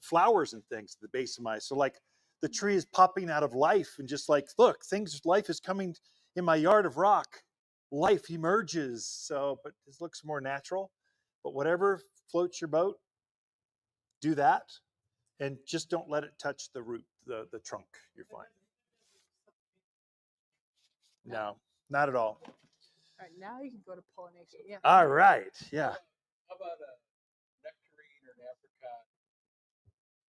flowers and things at the base of my, so like the tree is popping out of life and just like, look, life is coming in my yard of rock. Life emerges. So, but it looks more natural. But whatever floats your boat, do that. And just don't let it touch the root, the trunk. You're fine. No, not at all. All right, now you can go to pollination. Yeah. All right. Yeah. How about a nectarine or an apricot?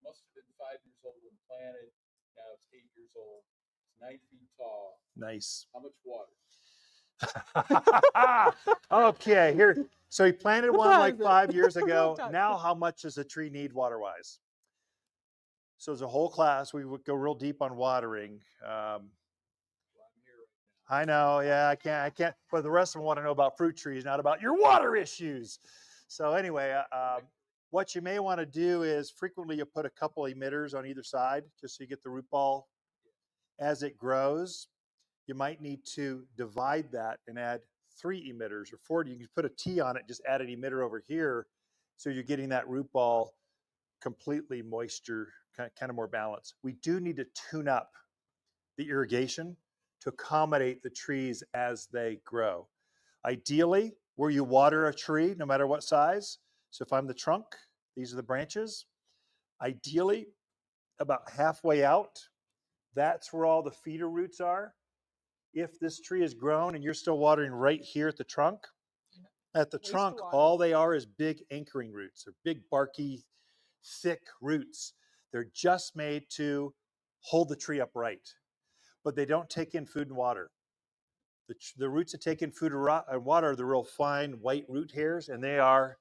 Must have been 5 years old when planted. Now it's 8 years old. It's 9 feet tall. Nice. How much water? Okay, here. So he planted What one time like is it? 5 years ago. What time? Now, how much does a tree need water-wise? So as a whole class, we would go real deep on watering. Well, I'm here right now. I know, yeah, I can't. But the rest of them want to know about fruit trees, not about your water issues. So anyway, what you may want to do is frequently you put a couple emitters on either side, just so you get the root ball as it grows. You might need to divide that and add 3 emitters or 4. You can put a T on it, just add an emitter over here, so you're getting that root ball completely moisture, kind of more balanced. We do need to tune up the irrigation to accommodate the trees as they grow. Ideally, where you water a tree, no matter what size. So if I'm the trunk, these are the branches. Ideally, about halfway out, that's where all the feeder roots are. If this tree is grown and you're still watering right here at the trunk, all they are is big anchoring roots. They're big, barky, thick roots. They're just made to hold the tree upright, but they don't take in food and water. The roots that take in food and water are the real fine white root hairs, and they are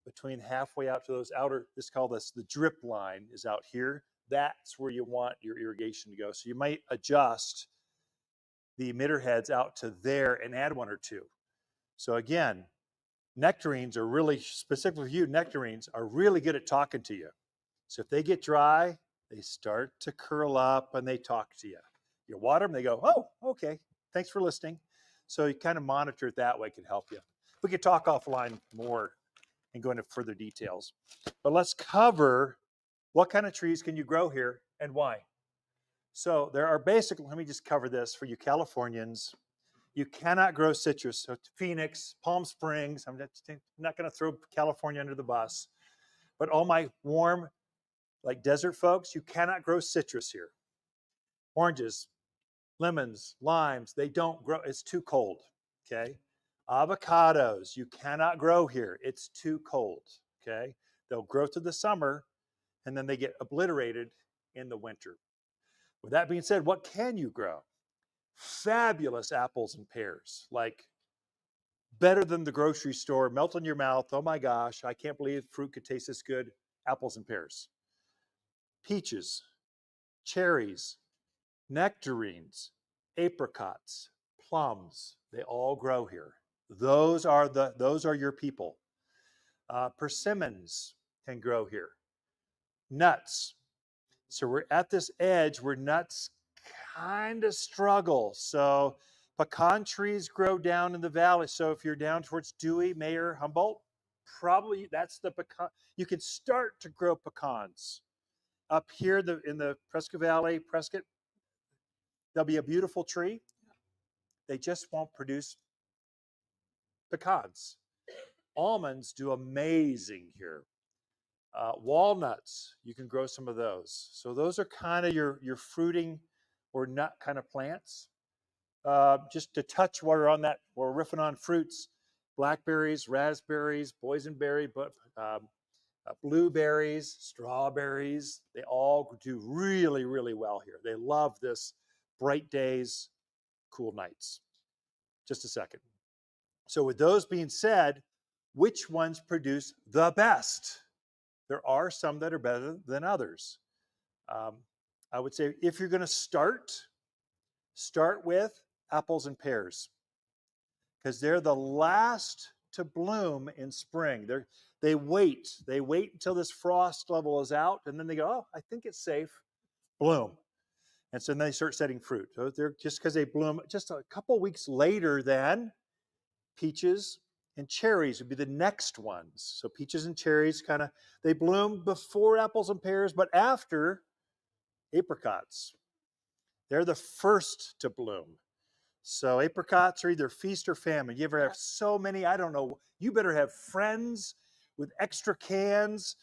between halfway out to those outer, the drip line is out here. That's where you want your irrigation to go. So you might adjust the emitter heads out to there and add 1 or 2. So again, nectarines are really, specifically for you, nectarines are really good at talking to you. So if they get dry, they start to curl up and they talk to you. You water them, they go, oh, okay, thanks for listening. So you kind of monitor it that way, can help you. We could talk offline more and go into further details. But let's cover what kind of trees can you grow here and why. So there are basically, let me just cover this for you Californians. You cannot grow citrus. So Phoenix, Palm Springs, I'm not going to throw California under the bus, but all my warm, like desert folks, you cannot grow citrus here. Oranges, Lemons, limes, they don't grow. It's too cold. Okay. Avocados, you cannot grow here. It's too cold. Okay. They'll grow through the summer and then they get obliterated in the winter. With that being said, what can you grow? Fabulous apples and pears, like better than the grocery store, melt in your mouth. Oh my gosh, I can't believe fruit could taste this good. Apples and pears. Peaches, cherries, nectarines, apricots, plums, they all grow here. Those are your people. Persimmons can grow here. Nuts. So we're at this edge where nuts kind of struggle. So pecan trees grow down in the valley. So if you're down towards Dewey, Mayer, Humboldt, probably that's the pecan. You can start to grow pecans. Up here in the Prescott Valley, Prescott, there'll be a beautiful tree. They just won't produce pecans. Almonds do amazing here. Walnuts, you can grow some of those. So those are kind of your fruiting or nut kind of plants. Just to touch while we're on that, we're riffing on fruits, blackberries, raspberries, boysenberry, blueberries, strawberries, they all do really, really well here. They love this bright days, cool nights. Just a second. So with those being said, which ones produce the best? There are some that are better than others. I would say if you're going to start with apples and pears because they're the last to bloom in spring. They wait until this frost level is out, and then they go, oh, I think it's safe, bloom. And so then they start setting fruit. So they're just because they bloom just a couple weeks later than peaches and cherries would be the next ones. So peaches and cherries they bloom before apples and pears, but after apricots. They're the first to bloom. So apricots are either feast or famine. You ever have so many? I don't know. You better have friends with extra cans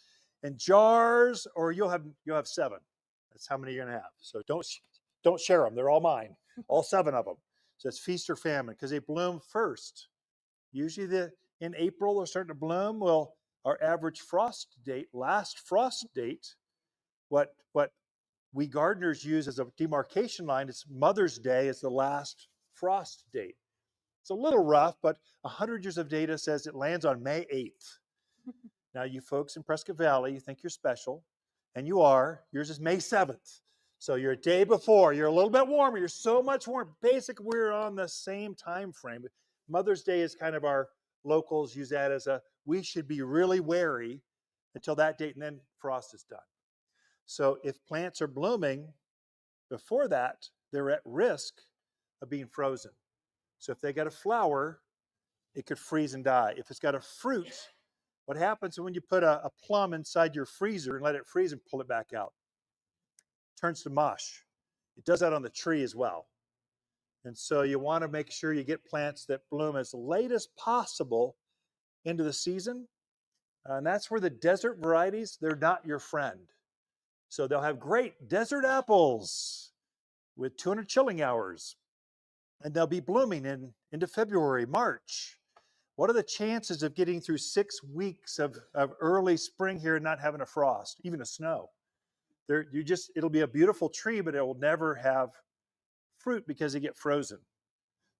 and jars, or you'll have 7. That's how many you're gonna have. So don't share them. They're all mine. All 7 of them. So it's feast or famine because they bloom first. Usually in April they're starting to bloom. Well, our average last frost date, what we gardeners use as a demarcation line, it's Mother's Day is the last frost date. It's a little rough, but 100 years of data says it lands on May 8th. Now you folks in Prescott Valley, you think you're special, and you are. Yours is May 7th. So you're a day before. You're a little bit warmer. You're so much warmer. Basically, we're on the same time frame. Mother's Day is kind of our locals use that as we should be really wary until that date, and then frost is done. So if plants are blooming before that, they're at risk of being frozen. So if they got a flower, it could freeze and die. If it's got a fruit, what happens when you put a plum inside your freezer and let it freeze and pull it back out? It turns to mush. It does that on the tree as well. And so you want to make sure you get plants that bloom as late as possible into the season. And that's where the desert varieties, they're not your friend. So they'll have great desert apples with 200 chilling hours, and they'll be blooming into February, March. What are the chances of getting through 6 weeks of early spring here and not having a frost, even a snow? It'll be a beautiful tree, but it will never have fruit because they get frozen.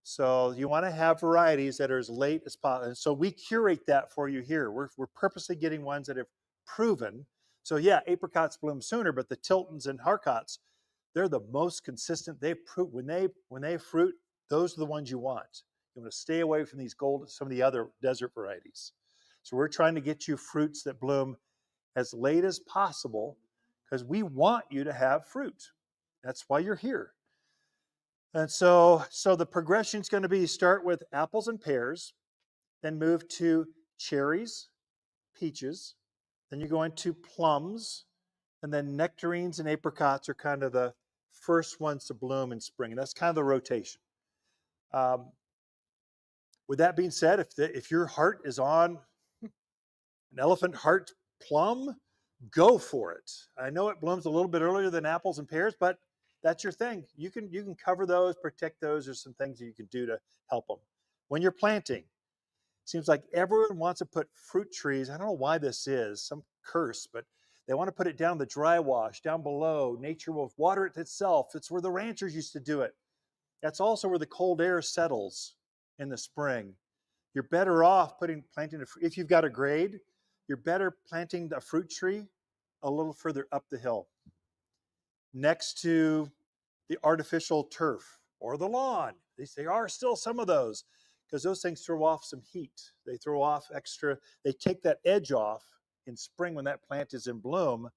So you want to have varieties that are as late as possible. And so we curate that for you here. We're purposely getting ones that have proven. So yeah, apricots bloom sooner, but the Tiltons and Harcots, they're the most consistent. When they fruit, those are the ones you want. You want to stay away from some of the other desert varieties. So we're trying to get you fruits that bloom as late as possible because we want you to have fruit. That's why you're here. And so the progression is going to be start with apples and pears, then move to cherries, peaches, then you go into plums, and then nectarines and apricots are kind of the first ones to bloom in spring. And that's kind of the rotation. With that being said, if your heart is on an elephant heart plum, go for it. I know it blooms a little bit earlier than apples and pears, but that's your thing. You can cover those, protect those. There's some things that you can do to help them. When you're planting, seems like everyone wants to put fruit trees. I don't know why this is, some curse, but they want to put it down the dry wash, down below. Nature will water it itself. It's where the ranchers used to do it. That's also where the cold air settles in the spring. You're better off planting if you've got a grade, you're better planting a fruit tree a little further up the hill, next to the artificial turf or the lawn. There are still some of those, because those things throw off some heat. They throw off extra, they take that edge off in spring when that plant is in bloom.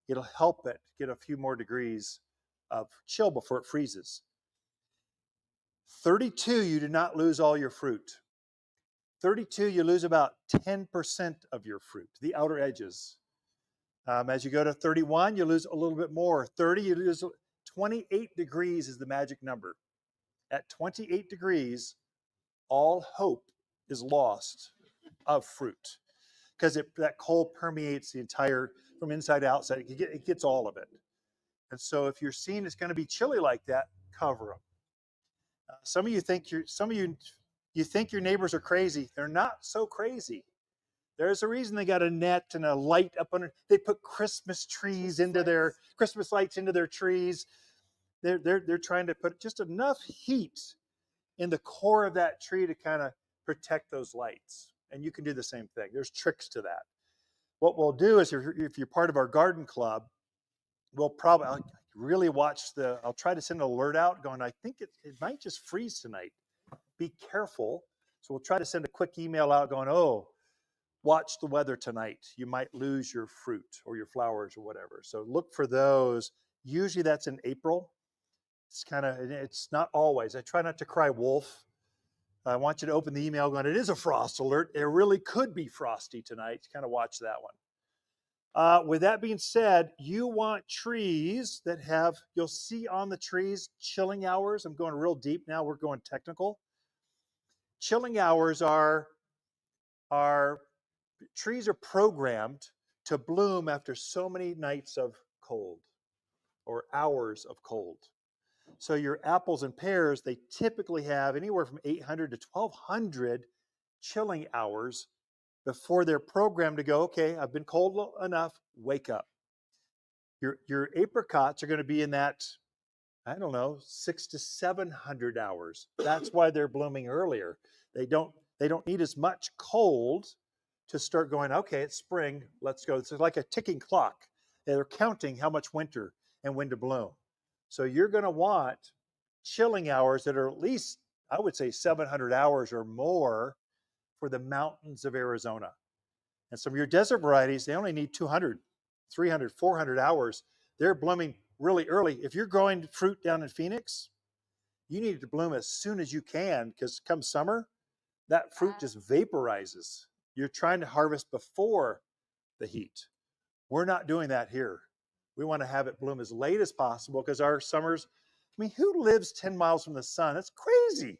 It'll help it get a few more degrees of chill before it freezes. 32, you do not lose all your fruit. 32, you lose about 10% of your fruit, the outer edges. As you go to 31, you lose a little bit more. 30, you lose 28 degrees is the magic number. At 28 degrees, all hope is lost of fruit, because that cold permeates the entire, from inside to outside. It gets all of it. And so if you're seeing it's going to be chilly like that, cover them. Some of you think you think your neighbors are crazy. They're not so crazy. There's a reason they got a net and a light up under. They put Christmas trees into their Christmas lights into their trees. They're trying to put just enough heat in the core of that tree to kind of protect those lights. And you can do the same thing. There's tricks to that. What we'll do is, if you're part of our garden club, we'll probably really watch I'll try to send an alert out going, I think it might just freeze tonight. Be careful. So we'll try to send a quick email out going, oh, watch the weather tonight. You might lose your fruit or your flowers or whatever. So look for those. Usually that's in April. It's not always. I try not to cry wolf. I want you to open the email going, it is a frost alert. It really could be frosty tonight. Kind of watch that one. With that being said, you want trees that you'll see on the trees chilling hours. I'm going real deep now. We're going technical. Chilling hours are trees are programmed to bloom after so many nights of cold or hours of cold. So your apples and pears, they typically have anywhere from 800 to 1200 chilling hours before they're programmed to go, okay, I've been cold enough, wake up. Your apricots are going to be in that, I don't know, 600 to 700 hours. That's why they're blooming earlier. They don't need as much cold to start going, okay, it's spring, let's go. It's like a ticking clock. They're counting how much winter and when to bloom. So you're going to want chilling hours that are at least, I would say, 700 hours or more for the mountains of Arizona. And some of your desert varieties, they only need 200, 300, 400 hours. They're blooming really early. If you're growing fruit down in Phoenix, you need to bloom as soon as you can, because come summer, that fruit just vaporizes. You're trying to harvest before the heat. We're not doing that here. We want to have it bloom as late as possible, because our summers, I mean, who lives 10 miles from the sun? That's crazy.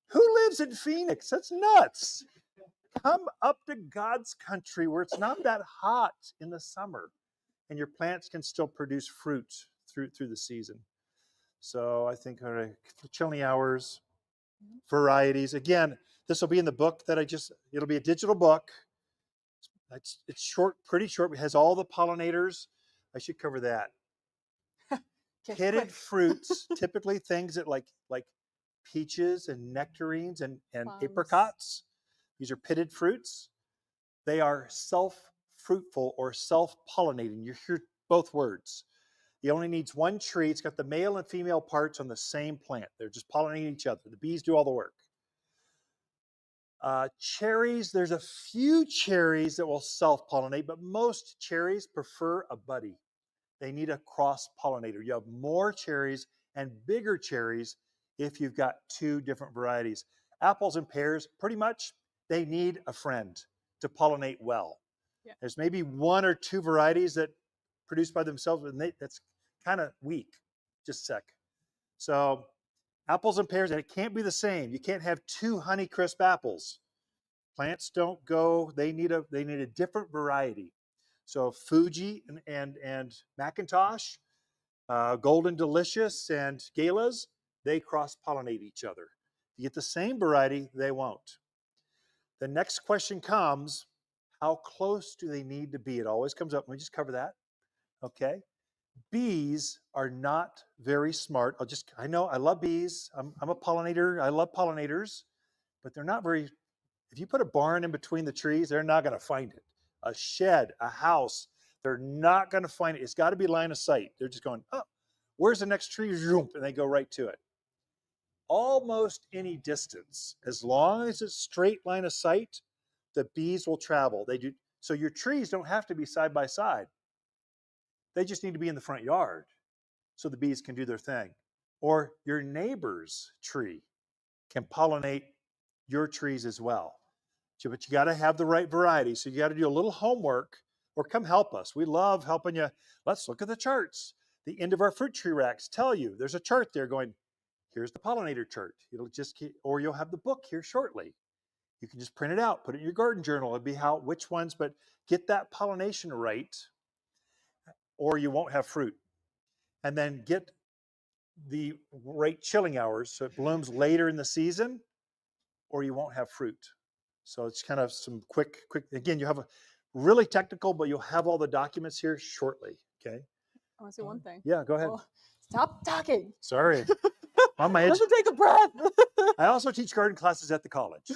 Who lives in Phoenix? That's nuts. Come up to God's country where it's not that hot in the summer, and your plants can still produce fruit through the season. So I think chilling hours, varieties. Again, this will be in the book it'll be a digital book. It's short, pretty short. It has all the pollinators. I should cover that. Pitted fruits, typically things that like peaches and nectarines and apricots. These are pitted fruits. They are self-fruitful or self-pollinating. You hear both words. It only needs one tree. It's got the male and female parts on the same plant. They're just pollinating each other. The bees do all the work. Cherries, there's a few cherries that will self-pollinate, but most cherries prefer a buddy. They need a cross-pollinator. You have more cherries and bigger cherries if you've got two different varieties. Apples and pears, pretty much, they need a friend to pollinate well. Yeah. There's maybe one or two varieties that produce by themselves, and that's kind of weak, just sec. So apples and pears, and it can't be the same. You can't have two Honeycrisp apples. Plants don't go, they need a different variety. So Fuji and Macintosh, Golden Delicious and Galas, they cross-pollinate each other. If you get the same variety, they won't. The next question comes, how close do they need to be? It always comes up. Let me just cover that. Okay. Bees are not very smart. I know I love bees. I'm a pollinator. I love pollinators, but they're not very, if you put a barn in between the trees, they're not going to find it. A shed, a house, they're not going to find it. It's got to be line of sight. They're just going, oh, where's the next tree? And they go right to it. Almost any distance, as long as it's straight line of sight, the bees will travel. They do. So your trees don't have to be side by side. They just need to be in the front yard so the bees can do their thing. Or your neighbor's tree can pollinate your trees as well. But you got to have the right variety. So you got to do a little homework or come help us. We love helping you. Let's look at the charts. The end of our fruit tree racks tell you there's a chart there going, here's the pollinator chart. It'll just, or you'll have the book here shortly. You can just print it out, put it in your garden journal. It'll be which ones, but get that pollination right or you won't have fruit. And then get the right chilling hours so it blooms later in the season or you won't have fruit. So it's kind of some quick, again, you have a really technical, but you'll have all the documents here shortly, okay? I want to say one thing. Yeah, go ahead. Oh, stop talking. Sorry. On my edge. Let me take a breath. I also teach garden classes at the college.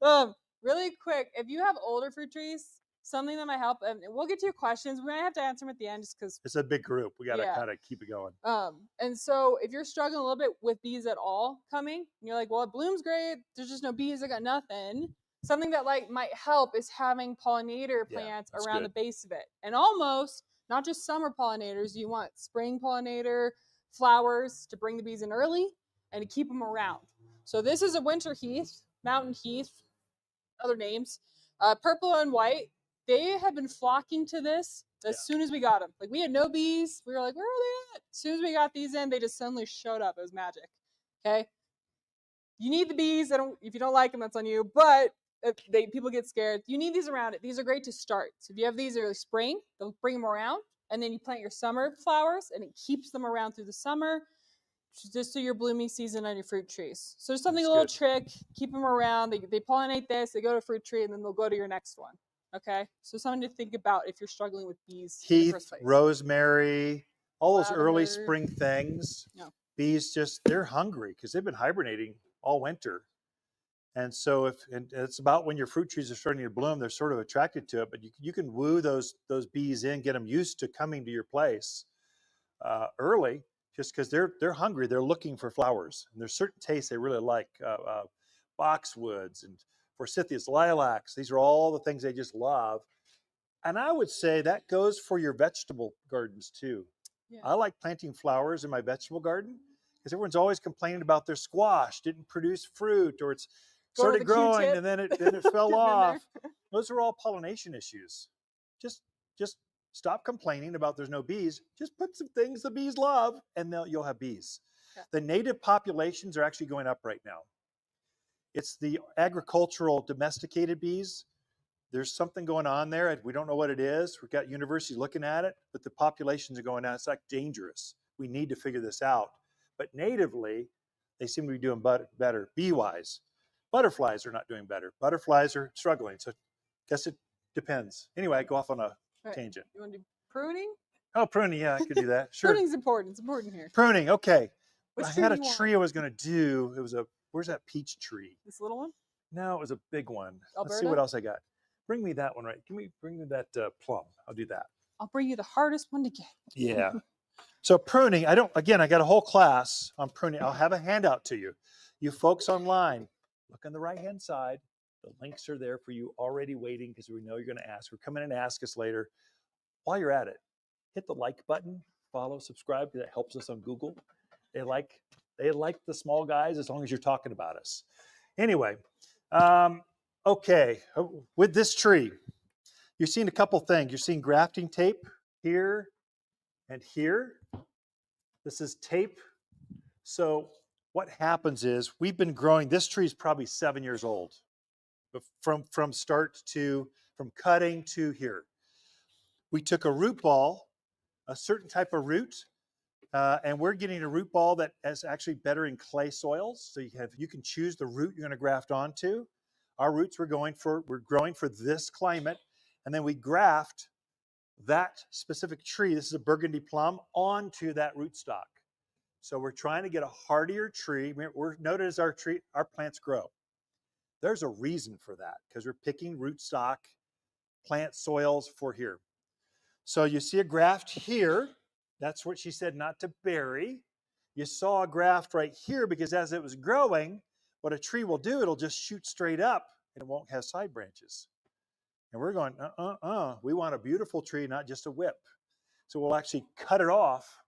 So. Really quick, if you have older fruit trees, something that might help, and we'll get to your questions. We might have to answer them at the end just because it's a big group. We got to kind of keep it going. And so if you're struggling a little bit with bees at all coming, and you're like, well, it blooms great. There's just no bees. I got nothing. Something that might help is having pollinator plants around the base of it. And almost not just summer pollinators. You want spring pollinator flowers to bring the bees in early and to keep them around. So this is a winter heath, mountain heath, other names, purple and white. They have been flocking to this as soon as we got them. Like we had no bees. We were like, where are they at? As soon as we got these in, they just suddenly showed up. It was magic. Okay. You need the bees. If you don't like them, that's on you. But people get scared. You need these around it. These are great to start. So if you have these early spring, they'll bring them around. And then you plant your summer flowers and it keeps them around through the summer, just through your blooming season on your fruit trees. So there's something, a little trick, keep them around. They pollinate this, they go to a fruit tree, and then they'll go to your next one. Okay, so something to think about if you're struggling with bees. Heath, rosemary, all those early Lavender. spring things. No. Bees they're hungry because they've been hibernating all winter. And so it's about when your fruit trees are starting to bloom, they're sort of attracted to it, but you can woo those bees in, get them used to coming to your place early, just because they're hungry. They're looking for flowers. And there's certain tastes they really like, boxwoods and forsythias, lilacs. These are all the things they just love. And I would say that goes for your vegetable gardens too. Yeah. I like planting flowers in my vegetable garden because everyone's always complaining about their squash didn't produce fruit or it's started growing and then it fell off. Those are all pollination issues. Just stop complaining about there's no bees. Just put some things the bees love and you'll have bees. Yeah. The native populations are actually going up right now. It's the agricultural domesticated bees. There's something going on there. We don't know what it is. We've got universities looking at it, but the populations are going down. It's like dangerous. We need to figure this out. But natively, they seem to be doing better. Bee-wise, butterflies are not doing better. Butterflies are struggling. So I guess it depends. Anyway, I go off on a tangent. You want to do pruning? Oh, pruning. Yeah, I could do that. Sure. Pruning's important. It's important here. Pruning. Okay. I had a tree I was going to do. It was where's that peach tree? This little one? No, it was a big one. Alberta? Let's see what else I got. Bring me that one, right? Bring me that plum. I'll do that. I'll bring you the hardest one to get. Yeah. So pruning, I got a whole class on pruning. I'll have a handout to you. You folks online, look on the right-hand side. The links are there for you already waiting because we know you're going to ask. We're coming in and ask us later. While you're at it, hit the like button, follow, subscribe, because that helps us on Google. They like the small guys as long as you're talking about us. Anyway, okay, with this tree, you're seeing a couple things. You're seeing grafting tape here and here. This is tape. So what happens is we've been growing, this tree is probably 7 years old from cutting to here. We took a root ball a certain type of root, and we're getting a root ball that is actually better in clay soils. So you can choose the root you're going to graft onto. Our roots we're growing for this climate, and then we graft that specific tree. This is a burgundy plum onto that rootstock. So we're trying to get a hardier tree. Notice our plants grow. There's a reason for that because we're picking rootstock plant soils for here. So you see a graft here. That's what she said not to bury. You saw a graft right here because as it was growing, what a tree will do, it'll just shoot straight up and it won't have side branches. And we're going, we want a beautiful tree, not just a whip. So we'll actually cut it off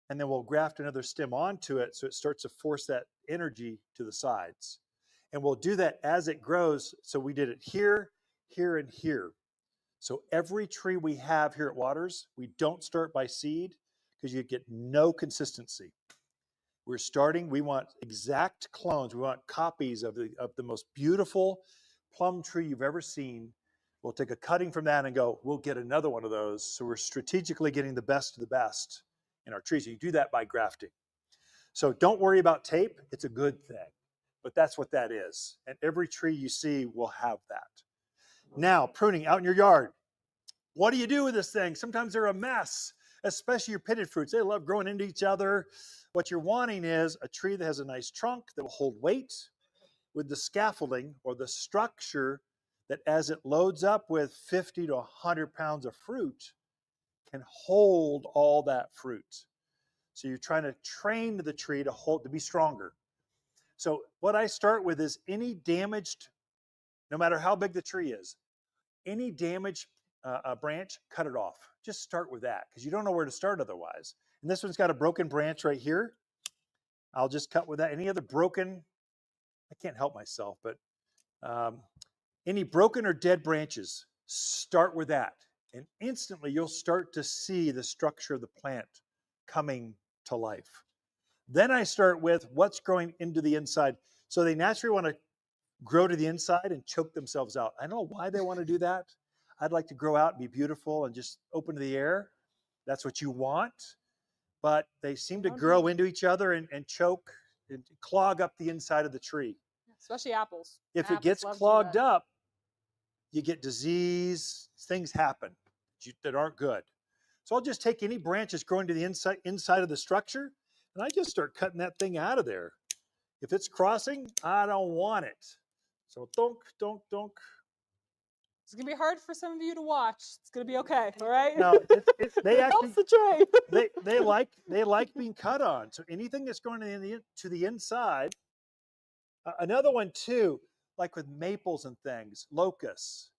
and then we'll graft another stem onto it so it starts to force that energy to the sides. And we'll do that as it grows. So we did it here, here, and here. So every tree we have here at Waters, we don't start by seed because you get no consistency. We want exact clones. We want copies of the most beautiful plum tree you've ever seen. We'll take a cutting from that and go, we'll get another one of those. So we're strategically getting the best of the best in our trees. You do that by grafting. So don't worry about tape. It's a good thing. But that's what that is. And every tree you see will have that. Now, pruning out in your yard. What do you do with this thing? Sometimes they're a mess, especially your pitted fruits. They love growing into each other. What you're wanting is a tree that has a nice trunk that will hold weight with the scaffolding or the structure that as it loads up with 50 to 100 pounds of fruit can hold all that fruit. So you're trying to train the tree to be stronger. So what I start with is any damaged, no matter how big the tree is, any damaged branch, cut it off. Just start with that because you don't know where to start otherwise. And this one's got a broken branch right here. I'll just cut with that. Any other broken, I can't help myself, but any broken or dead branches, start with that. And instantly you'll start to see the structure of the plant coming to life. Then I start with what's growing into the inside. So they naturally want to grow to the inside and choke themselves out. I don't know why they want to do that. I'd like to grow out and be beautiful and just open to the air. That's what you want. But they seem to grow into each other and choke and clog up the inside of the tree. Especially apples. If it gets clogged up, you get disease, things happen that aren't good. So I'll just take any branches growing to the inside of the structure, and I just start cutting that thing out of there. If it's crossing, I don't want it. So donk, donk, donk. It's gonna be hard for some of you to watch. It's gonna be okay, all right? No, they actually helps the tray. they like being cut on. So anything that's going to the inside. Another one too, like with maples and things, locusts,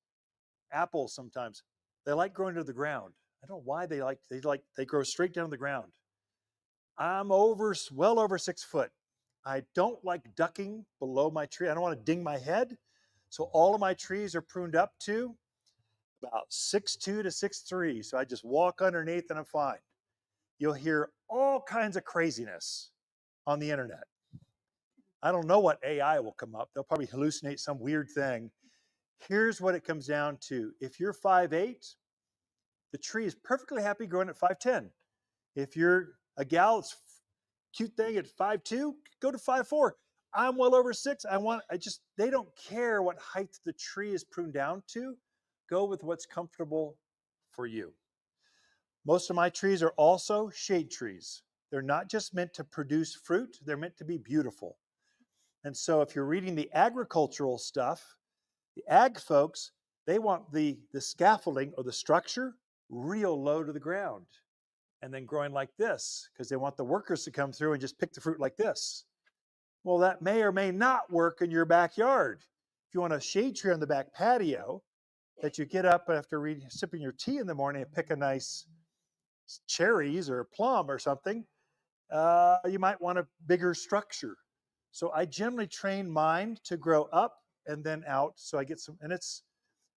apples sometimes, they like growing to the ground. I don't know why they grow straight down to the ground. I'm well over 6 foot. I don't like ducking below my tree. I don't want to ding my head. So all of my trees are pruned up to about 6'2" to 6'3". So I just walk underneath and I'm fine. You'll hear all kinds of craziness on the internet. I don't know what AI will come up. They'll probably hallucinate some weird thing. Here's what it comes down to. If you're 5'8", the tree is perfectly happy growing at 5'10". If you're a gal, it's cute thing at 5'2", go to 5'4". I'm well over 6. They don't care what height the tree is pruned down to. Go with what's comfortable for you. Most of my trees are also shade trees. They're not just meant to produce fruit, they're meant to be beautiful. And so if you're reading the agricultural stuff, the ag folks, they want the scaffolding or the structure real low to the ground and then growing like this because they want the workers to come through and just pick the fruit like this. Well, that may or may not work in your backyard. If you want a shade tree on the back patio that you get up after sipping your tea in the morning and pick a nice cherries or plum or something, you might want a bigger structure. So I generally train mine to grow up and then out. So I get some, and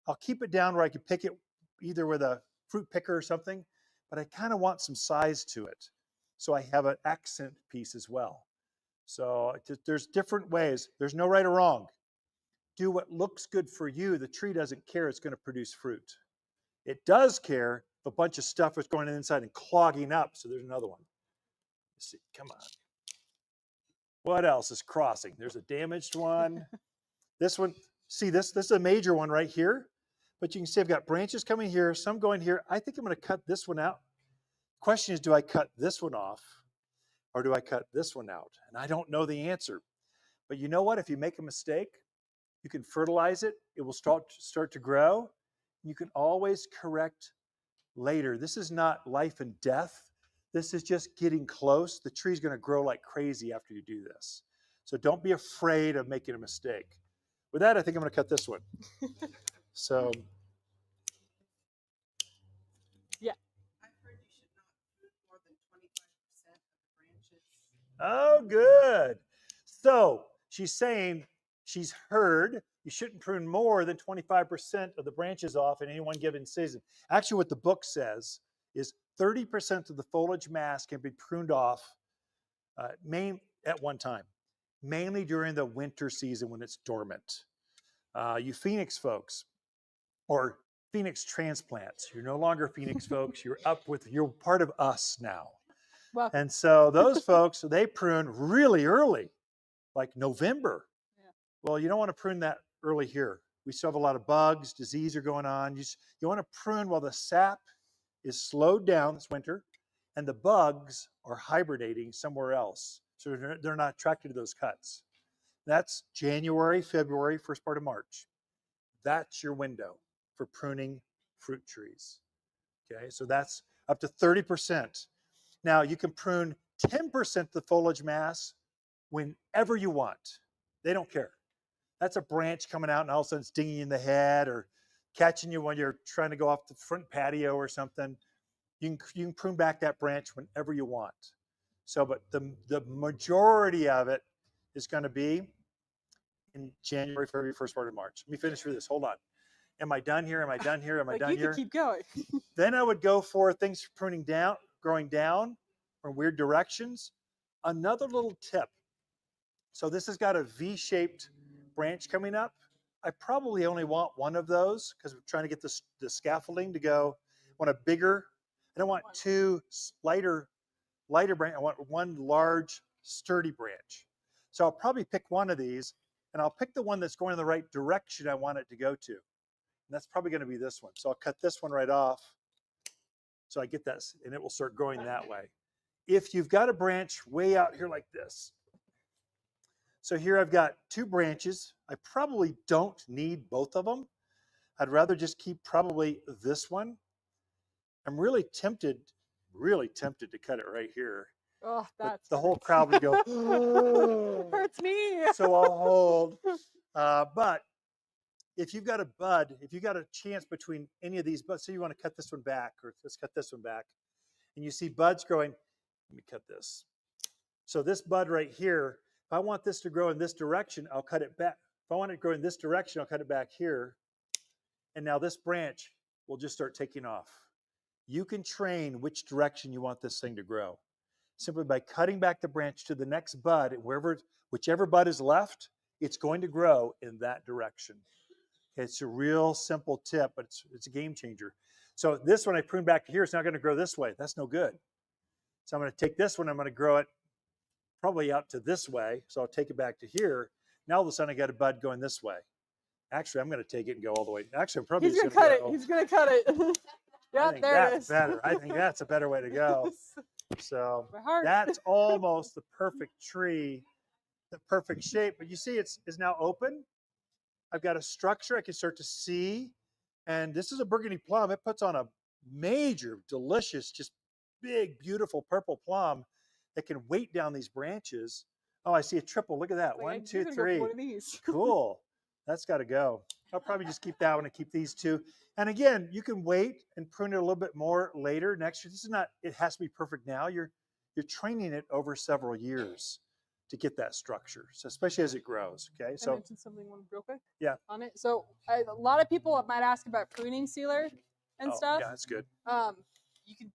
I'll keep it down where I can pick it either with a fruit picker or something, but I kind of want some size to it. So I have an accent piece as well. So there's different ways. There's no right or wrong. Do what looks good for you. The tree doesn't care. It's going to produce fruit. It does care a bunch of stuff was going inside and clogging up. So there's another one. Let's see, come on. What else is crossing? There's a damaged one. This one, see this is a major one right here, but you can see I've got branches coming here, some going here. I think I'm going to cut this one out. Question is, do I cut this one off or do I cut this one out? And I don't know the answer. But you know what? If you make a mistake, you can fertilize it. It will start to grow. You can always correct later. This is not life and death. This is just getting close. The tree's going to grow like crazy after you do this. So don't be afraid of making a mistake. With that, I think I'm going to cut this one. So, yeah. I've heard you should not prune more than 25% of the branches. oh, good. So she's saying she's heard you shouldn't prune more than 25% of the branches off in any one given season. Actually, what the book says is 30% of the foliage mass can be pruned off at one time, mainly during the winter season when it's dormant. You Phoenix folks, or Phoenix transplants, you're no longer Phoenix folks, you're part of us now. Well, And so those folks, they prune really early, like November. Yeah. Well, you don't want to prune that early here. We still have a lot of bugs, disease are going on. You want to prune while the sap is slowed down this winter and the bugs are hibernating somewhere else. So they're not attracted to those cuts. That's January, February, first part of March. That's your window for pruning fruit trees. Okay, so that's up to 30%. Now you can prune 10% of the foliage mass whenever you want. They don't care. That's a branch coming out and all of a sudden it's dinging you in the head or catching you when you're trying to go off the front patio or something. You can prune back that branch whenever you want. So, but the majority of it is going to be in January, February, first part of March. Let me finish through this. Hold on. Am I done here? Am I done here? Am I like done you here? could keep going. Then I would go for things pruning down, growing down from weird directions. Another little tip. So this has got a V-shaped branch coming up. I probably only want one of those because we're trying to get the scaffolding to go. I want a bigger, I don't want two lighter branch. I want one large, sturdy branch. So I'll probably pick one of these and I'll pick the one that's going in the right direction I want it to go to. And that's probably going to be this one. So I'll cut this one right off. So I get that, and it will start growing that way. If you've got a branch way out here like this, so here I've got two branches. I probably don't need both of them. I'd rather just keep probably this one. I'm really tempted to cut it right here. Oh, But that's the whole crowd would go, "Oh." hurts me. So I'll hold. But if you've got a bud, if you got a chance between any of these buds, so you want to cut this one back, or let's cut this one back, and you see buds growing, let me cut this. So this bud right here, if I want this to grow in this direction, I'll cut it back. If I want it to grow in this direction, I'll cut it back here. And now this branch will just start taking off. You can train which direction you want this thing to grow simply by cutting back the branch to the next bud, whichever bud is left, it's going to grow in that direction. It's a real simple tip, but it's a game changer. So this one I prune back to here, it's not going to grow this way. That's no good. So I'm going to take this one, I'm going to grow it probably out to this way. So I'll take it back to here. Now all of a sudden I got a bud going this way. Actually, I'm going to take it and go all the way. Actually, I'm probably He's just gonna going to cut it. He's gonna cut it. Yep, there it is. better. I think that's a better way to go. So My heart. that's almost the perfect tree, the perfect shape. But you see it's now open. I've got a structure I can start to see. And this is a burgundy plum. It puts on a major, delicious, just big, beautiful purple plum that can weight down these branches. Oh, I see a triple. Look at that. Like, One, you're two, gonna go for three. one of these. Cool. That's got to go. I'll probably just keep that one and keep these two. And again, you can wait and prune it a little bit more later next year. This is not, it has to be perfect now. You're training it over several years to get that structure. So especially as it grows. Okay. I So mentioned something real quick. Yeah. On it. So a lot of people might ask about pruning sealer and stuff. yeah, that's good. You can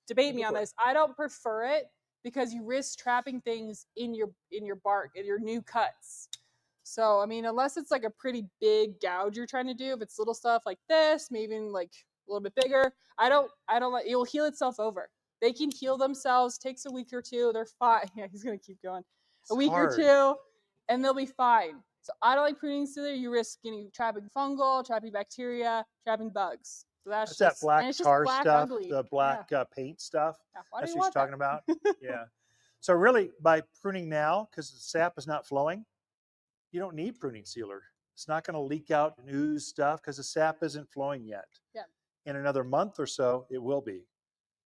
debate me Go on for it. this. I don't prefer it because you risk trapping things in your bark, in your new cuts. So I mean, unless it's like a pretty big gouge you're trying to do, if it's little stuff like this, maybe even like a little bit bigger. I don't like, it will heal itself over. They can heal themselves, takes a week or two, they're fine. Yeah, he's gonna keep going. It's A week hard. or two, and they'll be fine. So I don't like pruning sealer. You risk trapping fungal, trapping bacteria, trapping bugs. So That's that just, black and it's just tar black stuff, ugly. the black paint stuff. Yeah. Why do That's you what want she's talking that? about. Yeah. So really, by pruning now, because the sap is not flowing, you don't need pruning sealer. It's not going to leak out and ooze stuff because the sap isn't flowing yet. Yeah. In another month or so, it will be.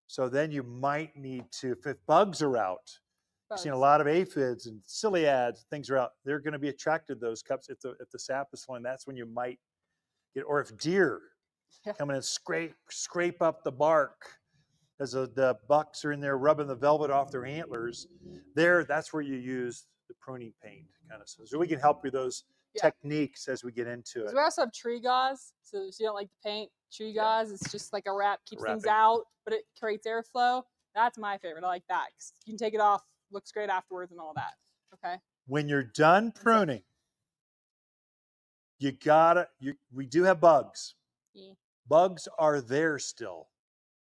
So then you might need to, if bugs are out, I've seen a lot of aphids and ciliads, things are out. They're going to be attracted to those cups if the sap is flowing. That's when you might get, or if deer come in and scrape up the bark as the bucks are in there rubbing the velvet off their antlers. That's where you use the pruning paint kind of. So we can help you those techniques as we get into it. We also have tree gauze, so if you don't like the paint, tree gauze, it's just like a wrap, keeps things Wrapping. out, but it creates airflow. That's my favorite. I like that. 'Cause you can take it off, looks great afterwards and all that. Okay. When you're done pruning, we do have bugs. Yeah. Bugs are there still.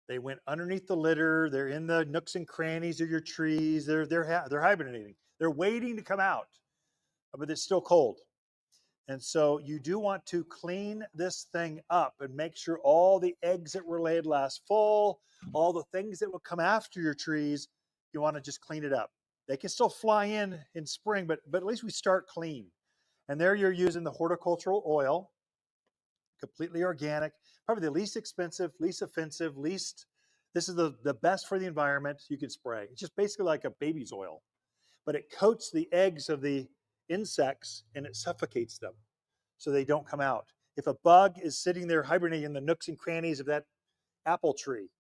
They went underneath the litter. They're in the nooks and crannies of your trees. They're hibernating. They're waiting to come out, but it's still cold. And so you do want to clean this thing up and make sure all the eggs that were laid last fall, all the things that will come after your trees, you want to just clean it up. They can still fly in spring, but at least we start clean. And there you're using the horticultural oil, completely organic, probably the least expensive, least offensive, this is the best for the environment you can spray. It's just basically like a baby's oil, but it coats the eggs of the insects and it suffocates them so they don't come out. If a bug is sitting there hibernating in the nooks and crannies of that apple tree,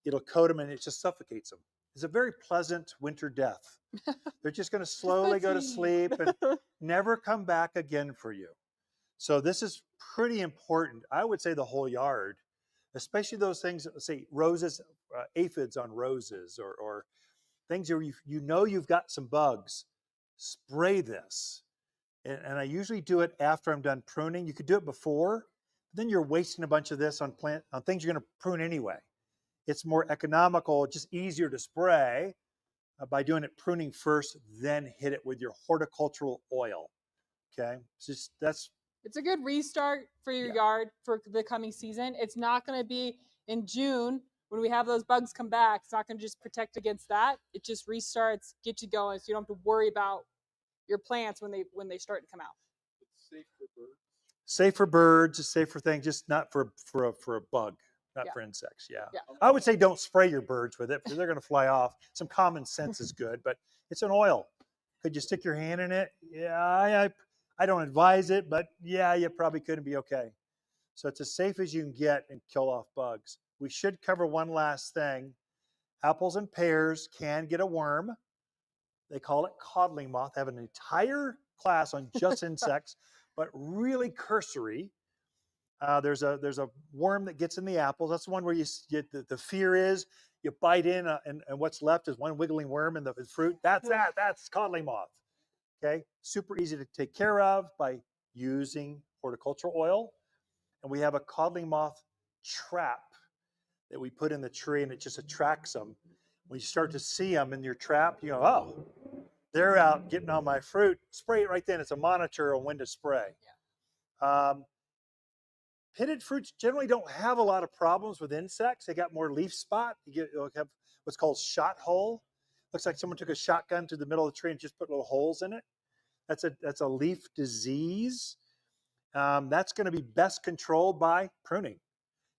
it'll coat them and it just suffocates them. It's a very pleasant winter death. They're just going to slowly go to sleep and never come back again for you. So this is pretty important. I would say the whole yard, especially those things, say roses, aphids on roses, or things where you know you've got some bugs. Spray this. And I usually do it after I'm done pruning. You could do it before, but then you're wasting a bunch of this on things you're going to prune anyway. It's more economical, just easier to spray by doing it pruning first, then hit it with your horticultural oil. Okay, it's a good restart for your yard for the coming season. It's not going to be in June when we have those bugs come back. It's not going to just protect against that. It just restarts, get you going, so you don't have to worry about your plants when they start to come out. It's safe for birds. Safe for birds, it's safe for things, just not for a bug, not for insects. Yeah. I would say don't spray your birds with it because they're going to fly off. Some common sense is good, but it's an oil. Could you stick your hand in it? Yeah, I don't advise it, but yeah, you probably couldn't be okay. So it's as safe as you can get and kill off bugs. We should cover one last thing. Apples and pears can get a worm. They call it codling moth. They have an entire class on just insects, but really cursory. There's a worm that gets in the apples. That's the one where you get the fear is you bite in and what's left is one wiggling worm in the fruit. That's codling moth. Okay, super easy to take care of by using horticultural oil. And we have a codling moth trap that we put in the tree and it just attracts them. When you start to see them in your trap, you go, oh, they're out getting on my fruit. Spray it right then. It's a monitor on when to spray. Pitted fruits generally don't have a lot of problems with insects. They got more leaf spot. You'll have what's called shot hole. Looks like someone took a shotgun to the middle of the tree and just put little holes in it. That's a leaf disease. That's going to be best controlled by pruning.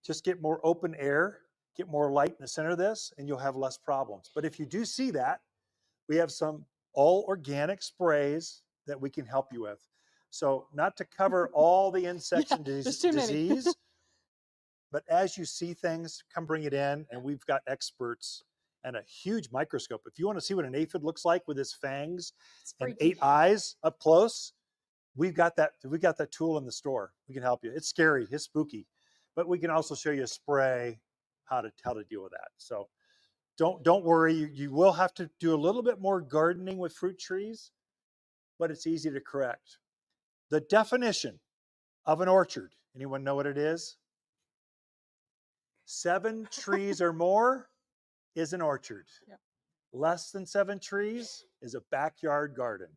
Just get more open air, get more light in the center of this, and you'll have less problems. But if you do see that, we have some all organic sprays that we can help you with. So not to cover all the insects and disease, but as you see things, come bring it in, and we've got experts and a huge microscope. If you want to see what an aphid looks like with his fangs and 8 eyes up close, we've got that tool in the store. We can help you. It's scary, it's spooky, but we can also show you a spray how to deal with that. So don't worry. You will have to do a little bit more gardening with fruit trees, but it's easy to correct. The definition of an orchard, anyone know what it is? 7 trees or more is an orchard. Yep. Less than 7 trees is a backyard garden.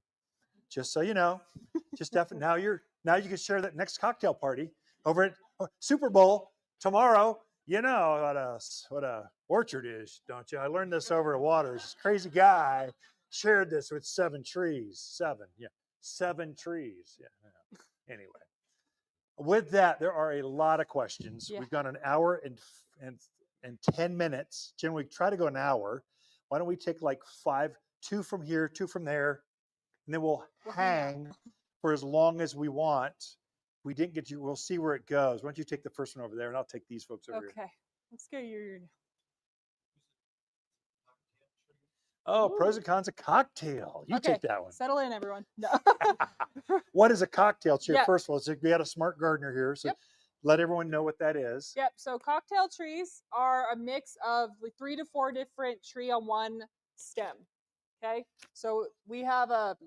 Just so you know, just definitely now you can share that next cocktail party over at Super Bowl tomorrow. You know what a orchard is, don't you? I learned this over at Waters. This crazy guy shared this with 7 trees. 7, yeah, 7 trees. Yeah. Anyway, with that, there are a lot of questions. Yeah. We've got an hour and 10 minutes. Generally, we try to go an hour. Why don't we take like 5, 2 from here, 2 from there, and then we'll hang for as long as we want. We didn't get you. We'll see where it goes. Why don't you take the first one over there, and I'll take these folks over here. Okay. Let's get your. Oh, pros and cons of cocktail. You Okay, take that one. Settle in, everyone. No. What is a cocktail tree? Yeah. First of all, so we got a smart gardener here, so Yep. let everyone know what that is. Yep. So cocktail trees are a mix of like 3 to 4 different tree on one stem. Okay. So we have a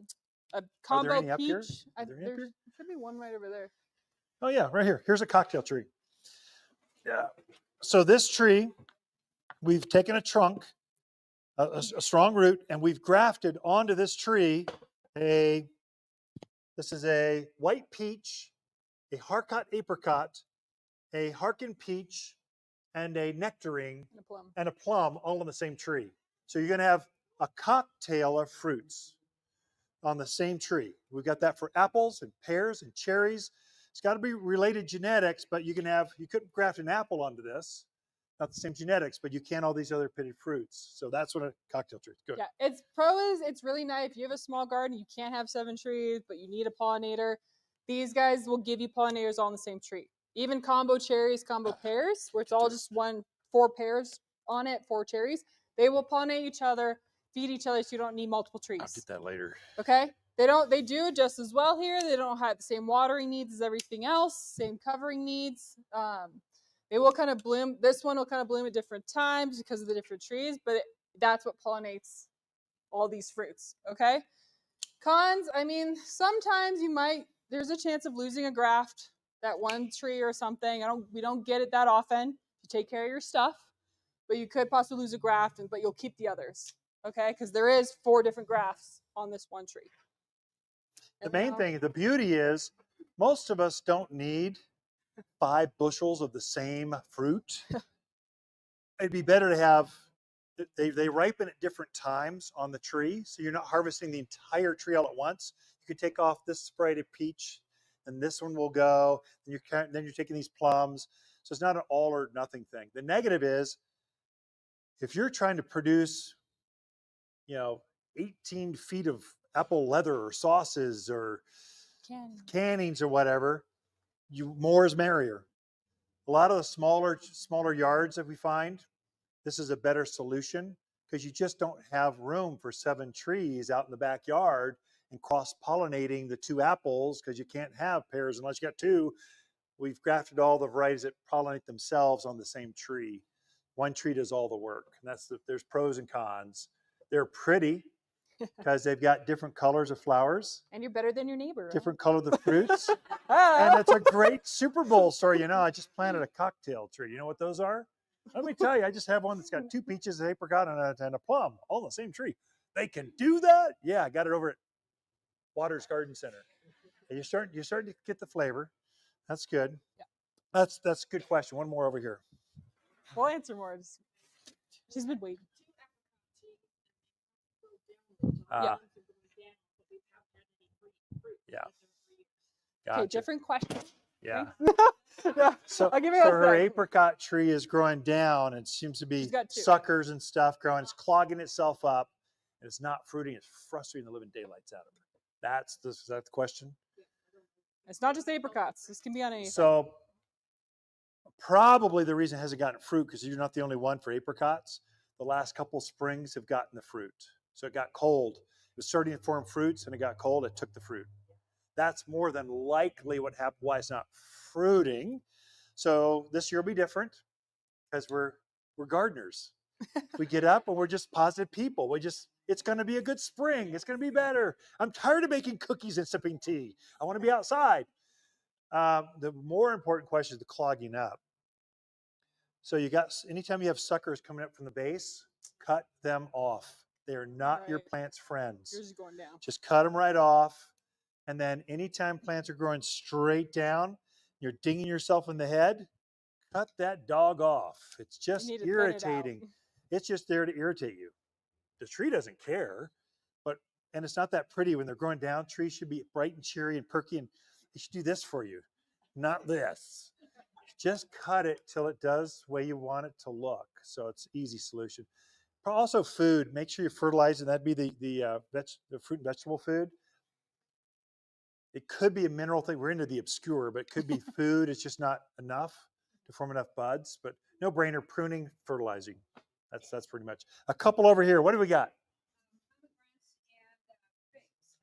combo any up here? peach. Are there any up There here? should be one right over there. Oh yeah, right here. Here's a cocktail tree. Yeah. So this tree, we've taken a trunk, a strong root, and we've grafted onto this tree this is a white peach, a Harcot apricot, a Harkin peach, and a nectarine And a plum. and a plum all on the same tree. So you're going to have a cocktail of fruits on the same tree. We've got that for apples and pears and cherries. It's got to be related genetics, but you couldn't graft an apple onto this. Not the same genetics, but you can all these other pitted fruits. So that's what a cocktail tree is. Good. Yeah, it's really nice. If you have a small garden, you can't have 7 trees, but you need a pollinator. These guys will give you pollinators all on the same tree. Even combo cherries, combo pears, where it's all just 4 pears on it, 4 cherries. They will pollinate each other, feed each other, so you don't need multiple trees. I'll get that later. Okay? They do just as well here. They don't have the same watering needs as everything else, same covering needs. They will kind of bloom. This one will kind of bloom at different times because of the different trees, but that's what pollinates all these fruits. Okay. Cons, I mean, sometimes there's a chance of losing a graft, that one tree or something. We don't get it that often. You take care of your stuff, but you could possibly lose a graft, but you'll keep the others. Okay. Because there is 4 different grafts on this one tree. The main thing, the beauty is most of us don't need 5 bushels of the same fruit. It'd be better to have, they ripen at different times on the tree, so you're not harvesting the entire tree all at once. You can take off this sprite of peach, and this one will go, and then you're taking these plums. So it's not an all or nothing thing. The negative is, if you're trying to produce, 18 feet of apple leather or sauces or cannings or whatever, more is merrier. A lot of the smaller yards that we find, this is a better solution because you just don't have room for 7 trees out in the backyard and cross-pollinating the 2 apples because you can't have pears unless you got 2. We've grafted all the varieties that pollinate themselves on the same tree. One tree does all the work. And there's pros and cons. They're pretty because they've got different colors of flowers. And you're better than your neighbor. Right? Different color of the fruits. And it's a great Super Bowl story. I just planted a cocktail tree. You know what those are? Let me tell you, I just have one that's got 2 peaches, an apricot, and a plum, all in the same tree. They can do that? Yeah, I got it over at Waters Garden Center. And you're starting to get the flavor. That's good. Yeah. That's a good question. One more over here. We'll answer more. She's been waiting. Yeah. Gotcha. Okay, different question. Yeah. Yeah. So I'll give you her apricot tree is growing down and seems to be suckers and stuff growing. It's clogging itself up and it's not fruiting. It's frustrating the living daylights out of her. Is that the question? It's not just apricots. This can be on anything. So probably the reason it hasn't gotten fruit because you're not the only one for apricots. The last couple springs have gotten the fruit. So it got cold. It was starting to form fruits and it got cold. It took the fruit. That's more than likely what happened, why it's not fruiting. So this year will be different because we're gardeners. We get up and we're just positive people. It's going to be a good spring. It's going to be better. I'm tired of making cookies and sipping tea. I want to be outside. The more important question is the clogging up. So you got, anytime you have suckers coming up from the base, cut them off. They are not your Right. plant's friends. Yours is going down. Just cut them right off. And then anytime plants are growing straight down, you're dinging yourself in the head, cut that dog off. It's You just need to thin it out. irritating. It's just there to irritate you. The tree doesn't care, but, and it's not that pretty when they're growing down. Trees should be bright and cheery and perky, and they should do this for you, not this. Just cut it till it does the way you want it to look. So it's an easy solution. Also food, make sure you fertilize, and that'd be the fruit and vegetable food. It could be a mineral thing. We're into the obscure, but it could be food. It's just not enough to form enough buds. But no brainer, pruning, fertilizing. That's pretty much. A couple over here. What do we got?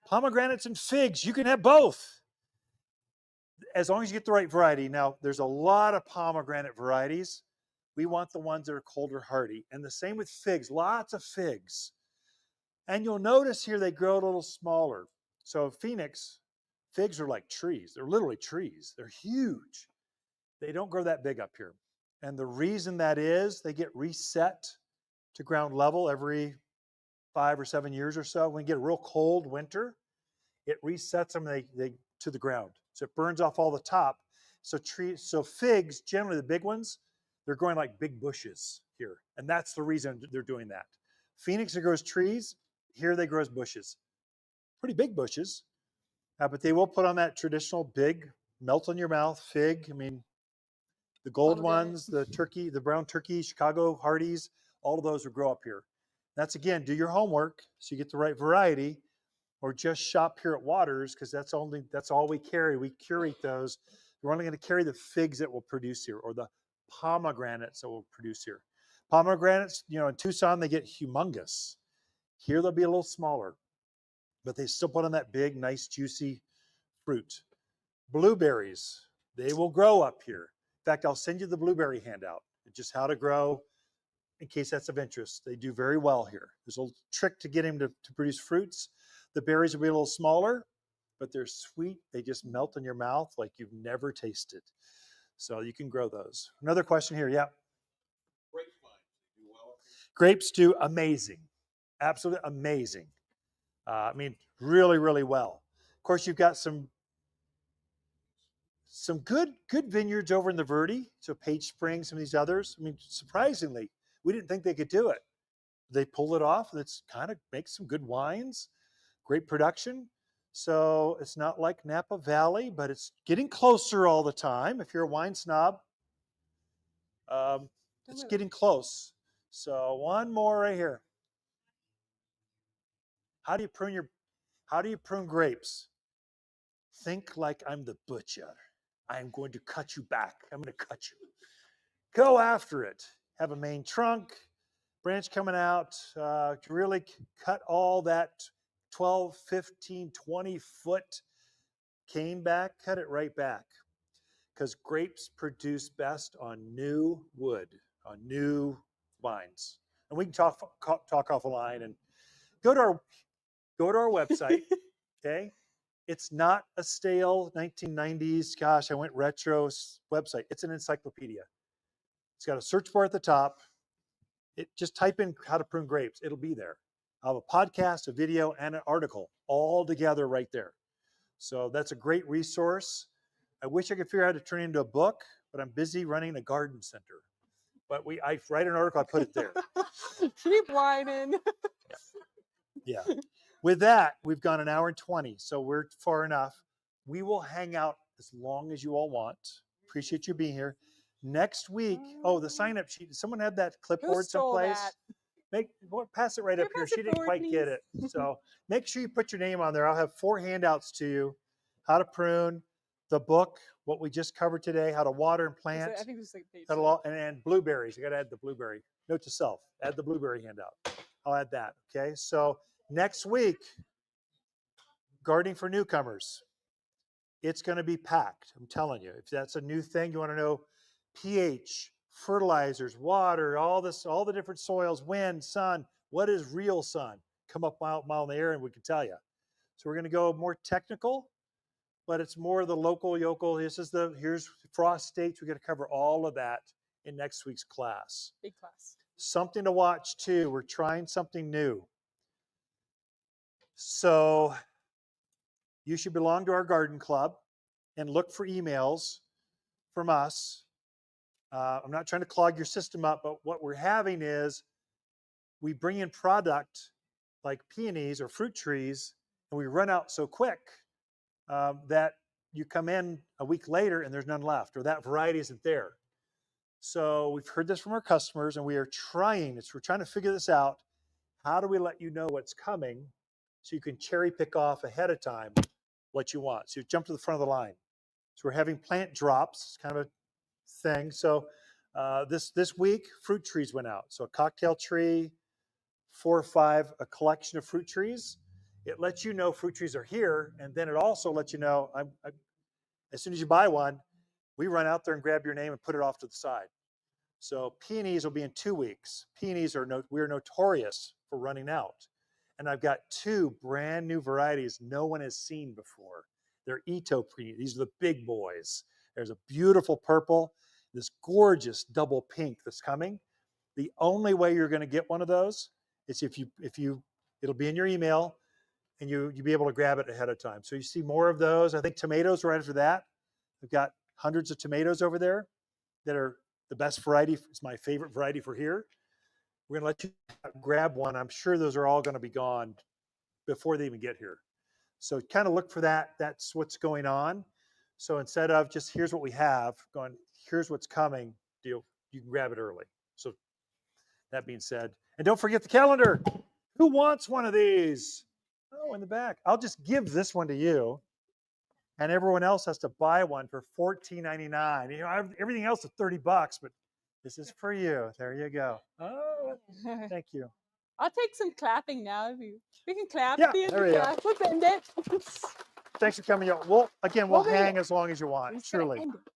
Pomegranates and figs. You can have both, as long as you get the right variety. Now, there's a lot of pomegranate varieties. We want the ones that are colder hardy. And the same with figs, lots of figs. And you'll notice here they grow a little smaller. So Phoenix, figs are like trees. They're literally trees. They're huge. They don't grow that big up here. And the reason that is, they get reset to ground level every 5 or 7 years or so. When you get a real cold winter, it resets them they to the ground. So it burns off all the top. So figs, generally the big ones, they're growing like big bushes here. And that's the reason they're doing that. Phoenix, it grows trees. Here they grow as bushes. Pretty big bushes. But they will put on that traditional big, melt in your mouth fig. I mean, the gold ones, the turkey, the brown turkey, Chicago Hardies, all of those will grow up here. That's, again, do your homework so you get the right variety, or just shop here at Waters, because that's all we carry. We curate those. We're only going to carry the figs that will produce here, or the pomegranates that will produce here. Pomegranates, in Tucson, they get humongous. Here they'll be a little smaller, but they still put on that big, nice, juicy fruit. Blueberries, they will grow up here. In fact, I'll send you the blueberry handout, just how to grow, in case that's of interest. They do very well here. There's a little trick to get them to produce fruits. The berries will be a little smaller, but they're sweet. They just melt in your mouth like you've never tasted. So you can grow those. Another question here, yeah. Grapes do amazing, absolutely amazing. I mean, really, really well. Of course, you've got some good vineyards over in the Verde, so Page Springs, some of these others. I mean, surprisingly, we didn't think they could do it. They pulled it off. It's kind of makes some good wines, great production. So it's not like Napa Valley, but it's getting closer all the time. If you're a wine snob, it's getting close. So one more right here. How do you prune grapes? Think like I'm the butcher. I'm going to cut you back. I'm going to cut you. Go after it. Have a main trunk, branch coming out, to really cut all that 12, 15, 20 foot cane back, cut it right back. Because grapes produce best on new wood, on new vines. And we can talk off the line and go to our website, okay? It's not a stale 1990s, gosh, I went retro website. It's an encyclopedia. It's got a search bar at the top. Just type in how to prune grapes. It'll be there. I'll have a podcast, a video, and an article all together right there. So that's a great resource. I wish I could figure out how to turn it into a book, but I'm busy running a garden center. But I write an article, I put it there. Keep whining. Yeah. With that, we've gone an hour and 20, so we're far enough. We will hang out as long as you all want. Appreciate you being here. Next week, the sign-up sheet. Does someone have that clipboard someplace? Pass it right up here. She didn't quite get it. So make sure you put your name on there. I'll have 4 handouts to you. How to prune, the book, what we just covered today, how to water and plant. I think this is like page and blueberries. I got to add the blueberry. Note to self, add the blueberry handout. I'll add that, okay? So next week, gardening for newcomers. It's going to be packed. I'm telling you. If that's a new thing, you want to know pH, fertilizers, water, all the different soils, wind, sun. What is real sun? Come up mile in the air and we can tell you. So we're going to go more technical, but it's more the local yokel. Here's frost states. We got to cover all of that in next week's class. Big class. Something to watch too. We're trying something new. So you should belong to our garden club and look for emails from us. I'm not trying to clog your system up, but what we're having is we bring in product like peonies or fruit trees, and we run out so quick that you come in a week later and there's none left, or that variety isn't there. So we've heard this from our customers, and we are trying. We're trying to figure this out. How do we let you know what's coming so you can cherry pick off ahead of time what you want? So you jump to the front of the line. So we're having plant drops. It's kind of a thing. So this week, fruit trees went out. So a cocktail tree, 4 or 5, a collection of fruit trees. It lets you know fruit trees are here, and then it also lets you know, as soon as you buy one, we run out there and grab your name and put it off to the side. So peonies will be in 2 weeks. Peonies we're notorious for running out. And I've got 2 brand new varieties no one has seen before. They're Ito peonies. These are the big boys. There's a beautiful purple, this gorgeous double pink that's coming. The only way you're going to get one of those is if you it'll be in your email, and you'll be able to grab it ahead of time. So you see more of those. I think tomatoes right after that. We've got hundreds of tomatoes over there that are the best variety. It's my favorite variety for here. We're going to let you grab one. I'm sure those are all going to be gone before they even get here. So kind of look for that. That's what's going on. So instead of just here's what we have, going here's what's coming, you can grab it early. So that being said, and don't forget the calendar. Who wants one of these? Oh, in the back. I'll just give this one to you, and everyone else has to buy one for $14.99. You know, everything else is $30, but this is for you. There you go. Oh, thank you. I'll take some clapping now. We can clap. Yeah, Be there we go. We'll bend it. Thanks for coming out. We'll hang as long as you want. He's gonna Surely. end it.